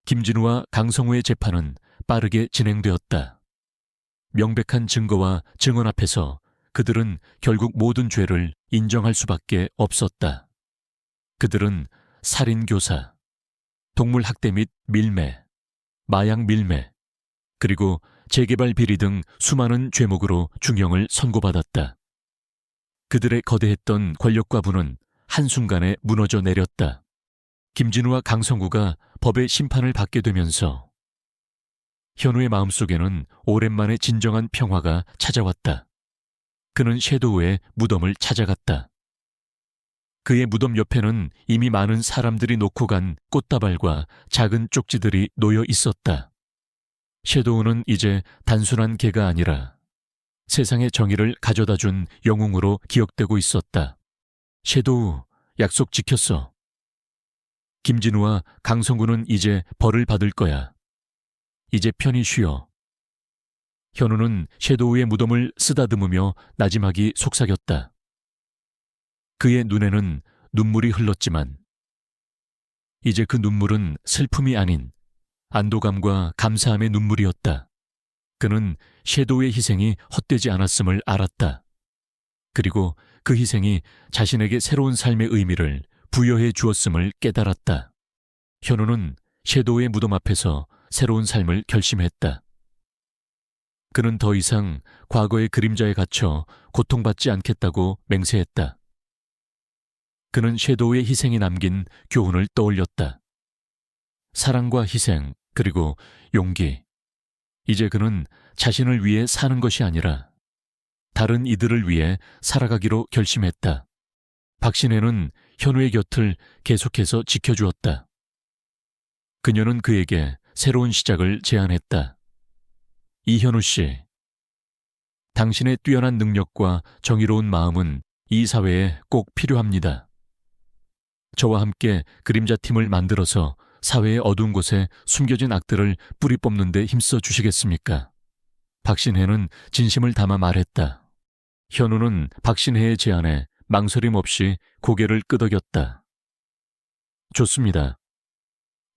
김진우와 강성우의 재판은 빠르게 진행되었다. 명백한 증거와 증언 앞에서 그들은 결국 모든 죄를 인정할 수밖에 없었다. 그들은 살인교사, 동물학대 및 밀매, 마약 밀매, 그리고 재개발 비리 등 수많은 죄목으로 중형을 선고받았다. 그들의 거대했던 권력과부는 한순간에 무너져 내렸다. 김진우와 강성구가 법의 심판을 받게 되면서 현우의 마음속에는 오랜만에 진정한 평화가 찾아왔다. 그는 섀도우의 무덤을 찾아갔다. 그의 무덤 옆에는 이미 많은 사람들이 놓고 간 꽃다발과 작은 쪽지들이 놓여 있었다. 섀도우는 이제 단순한 개가 아니라 세상의 정의를 가져다 준 영웅으로 기억되고 있었다. 섀도우, 약속 지켰어. 김진우와 강성구는 이제 벌을 받을 거야. 이제 편히 쉬어. 현우는 섀도우의 무덤을 쓰다듬으며 나지막이 속삭였다. 그의 눈에는 눈물이 흘렀지만 이제 그 눈물은 슬픔이 아닌 안도감과 감사함의 눈물이었다. 그는 섀도우의 희생이 헛되지 않았음을 알았다. 그리고 그 희생이 자신에게 새로운 삶의 의미를 부여해 주었음을 깨달았다. 현우는 섀도우의 무덤 앞에서 새로운 삶을 결심했다. 그는 더 이상 과거의 그림자에 갇혀 고통받지 않겠다고 맹세했다. 그는 섀도우의 희생이 남긴 교훈을 떠올렸다. 사랑과 희생, 그리고 용기. 이제 그는 자신을 위해 사는 것이 아니라 다른 이들을 위해 살아가기로 결심했다. 박신혜는 현우의 곁을 계속해서 지켜주었다. 그녀는 그에게 새로운 시작을 제안했다. 이현우 씨, 당신의 뛰어난 능력과 정의로운 마음은 이 사회에 꼭 필요합니다. 저와 함께 그림자 팀을 만들어서 사회의 어두운 곳에 숨겨진 악들을 뿌리 뽑는 데 힘써 주시겠습니까? 박신혜는 진심을 담아 말했다. 현우는 박신혜의 제안에 망설임 없이 고개를 끄덕였다. 좋습니다.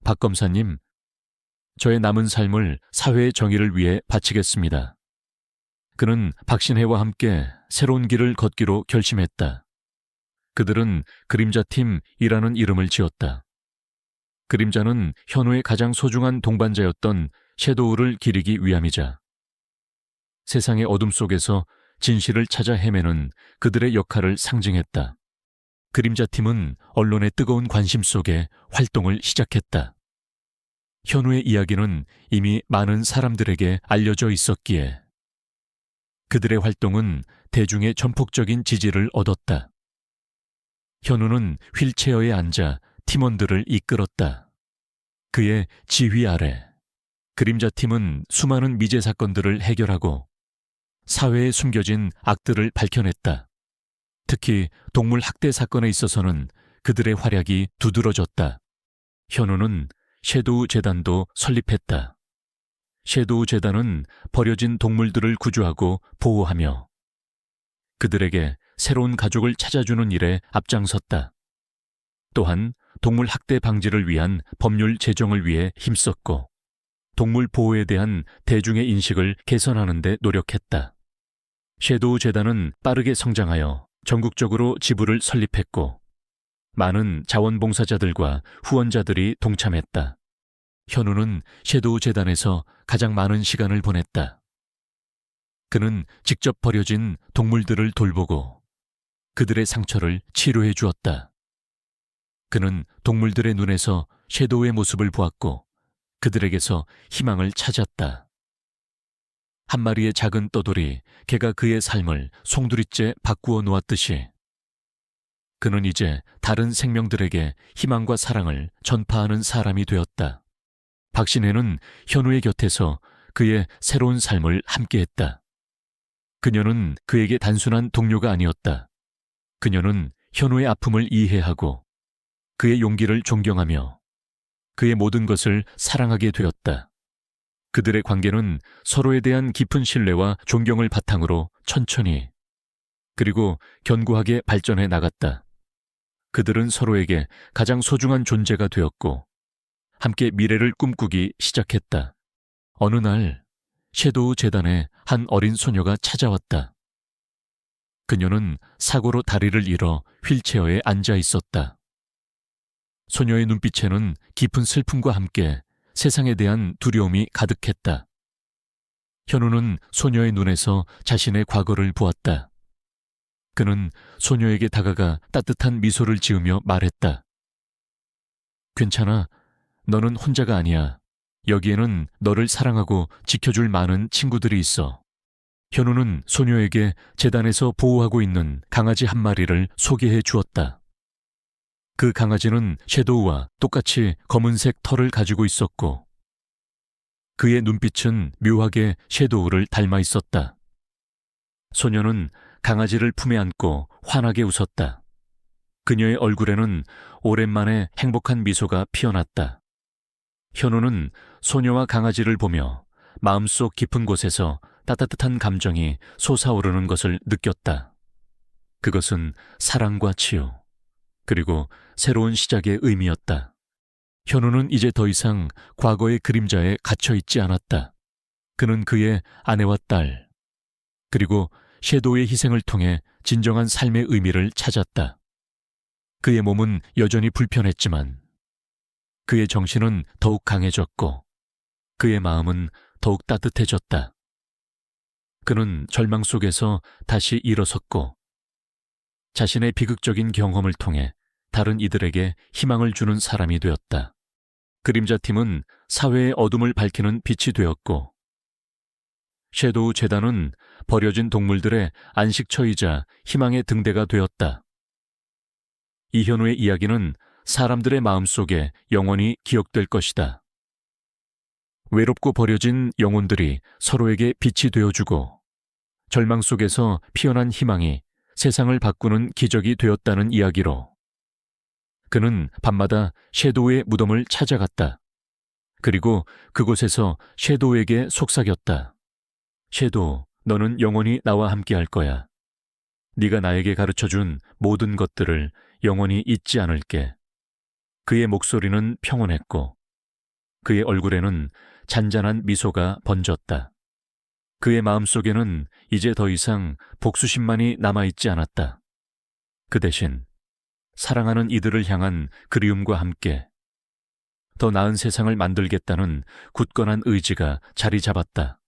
박 검사님, 저의 남은 삶을 사회의 정의를 위해 바치겠습니다. 그는 박신혜와 함께 새로운 길을 걷기로 결심했다. 그들은 그림자팀이라는 이름을 지었다. 그림자는 현우의 가장 소중한 동반자였던 섀도우를 기리기 위함이자 세상의 어둠 속에서 진실을 찾아 헤매는 그들의 역할을 상징했다. 그림자팀은 언론의 뜨거운 관심 속에 활동을 시작했다. 현우의 이야기는 이미 많은 사람들에게 알려져 있었기에 그들의 활동은 대중의 전폭적인 지지를 얻었다. 현우는 휠체어에 앉아 팀원들을 이끌었다. 그의 지휘 아래 그림자팀은 수많은 미제 사건들을 해결하고 사회에 숨겨진 악들을 밝혀냈다. 특히 동물 학대 사건에 있어서는 그들의 활약이 두드러졌다. 현우는 섀도우 재단도 설립했다. 섀도우 재단은 버려진 동물들을 구조하고 보호하며 그들에게 새로운 가족을 찾아주는 일에 앞장섰다. 또한 동물 학대 방지를 위한 법률 제정을 위해 힘썼고 동물 보호에 대한 대중의 인식을 개선하는 데 노력했다. 섀도우 재단은 빠르게 성장하여 전국적으로 지부를 설립했고 많은 자원봉사자들과 후원자들이 동참했다. 현우는 섀도우 재단에서 가장 많은 시간을 보냈다. 그는 직접 버려진 동물들을 돌보고 그들의 상처를 치료해 주었다. 그는 동물들의 눈에서 섀도우의 모습을 보았고 그들에게서 희망을 찾았다. 한 마리의 작은 떠돌이 개가 그의 삶을 송두리째 바꾸어 놓았듯이 그는 이제 다른 생명들에게 희망과 사랑을 전파하는 사람이 되었다. 박신혜는 현우의 곁에서 그의 새로운 삶을 함께했다. 그녀는 그에게 단순한 동료가 아니었다. 그녀는 현우의 아픔을 이해하고 그의 용기를 존경하며 그의 모든 것을 사랑하게 되었다. 그들의 관계는 서로에 대한 깊은 신뢰와 존경을 바탕으로 천천히 그리고 견고하게 발전해 나갔다. 그들은 서로에게 가장 소중한 존재가 되었고 함께 미래를 꿈꾸기 시작했다. 어느 날 섀도우 재단에 한 어린 소녀가 찾아왔다. 그녀는 사고로 다리를 잃어 휠체어에 앉아 있었다. 소녀의 눈빛에는 깊은 슬픔과 함께 세상에 대한 두려움이 가득했다. 현우는 소녀의 눈에서 자신의 과거를 보았다. 그는 소녀에게 다가가 따뜻한 미소를 지으며 말했다. 괜찮아. 너는 혼자가 아니야. 여기에는 너를 사랑하고 지켜줄 많은 친구들이 있어. 현우는 소녀에게 재단에서 보호하고 있는 강아지 한 마리를 소개해 주었다. 그 강아지는 섀도우와 똑같이 검은색 털을 가지고 있었고 그의 눈빛은 묘하게 섀도우를 닮아 있었다. 소녀는 강아지를 품에 안고 환하게 웃었다. 그녀의 얼굴에는 오랜만에 행복한 미소가 피어났다. 현우는 소녀와 강아지를 보며 마음속 깊은 곳에서 따뜻한 감정이 솟아오르는 것을 느꼈다. 그것은 사랑과 치유, 그리고 새로운 시작의 의미였다. 현우는 이제 더 이상 과거의 그림자에 갇혀 있지 않았다. 그는 그의 아내와 딸, 그리고 섀도우의 희생을 통해 진정한 삶의 의미를 찾았다. 그의 몸은 여전히 불편했지만 그의 정신은 더욱 강해졌고 그의 마음은 더욱 따뜻해졌다. 그는 절망 속에서 다시 일어섰고 자신의 비극적인 경험을 통해 다른 이들에게 희망을 주는 사람이 되었다. 그림자팀은 사회의 어둠을 밝히는 빛이 되었고 섀도우 재단은 버려진 동물들의 안식처이자 희망의 등대가 되었다. 이현우의 이야기는 사람들의 마음속에 영원히 기억될 것이다. 외롭고 버려진 영혼들이 서로에게 빛이 되어주고 절망 속에서 피어난 희망이 세상을 바꾸는 기적이 되었다는 이야기로 그는 밤마다 섀도우의 무덤을 찾아갔다. 그리고 그곳에서 섀도우에게 속삭였다. 섀도우, 너는 영원히 나와 함께 할 거야. 네가 나에게 가르쳐준 모든 것들을 영원히 잊지 않을게. 그의 목소리는 평온했고 그의 얼굴에는 잔잔한 미소가 번졌다. 그의 마음속에는 이제 더 이상 복수심만이 남아있지 않았다. 그 대신 사랑하는 이들을 향한 그리움과 함께 더 나은 세상을 만들겠다는 굳건한 의지가 자리 잡았다.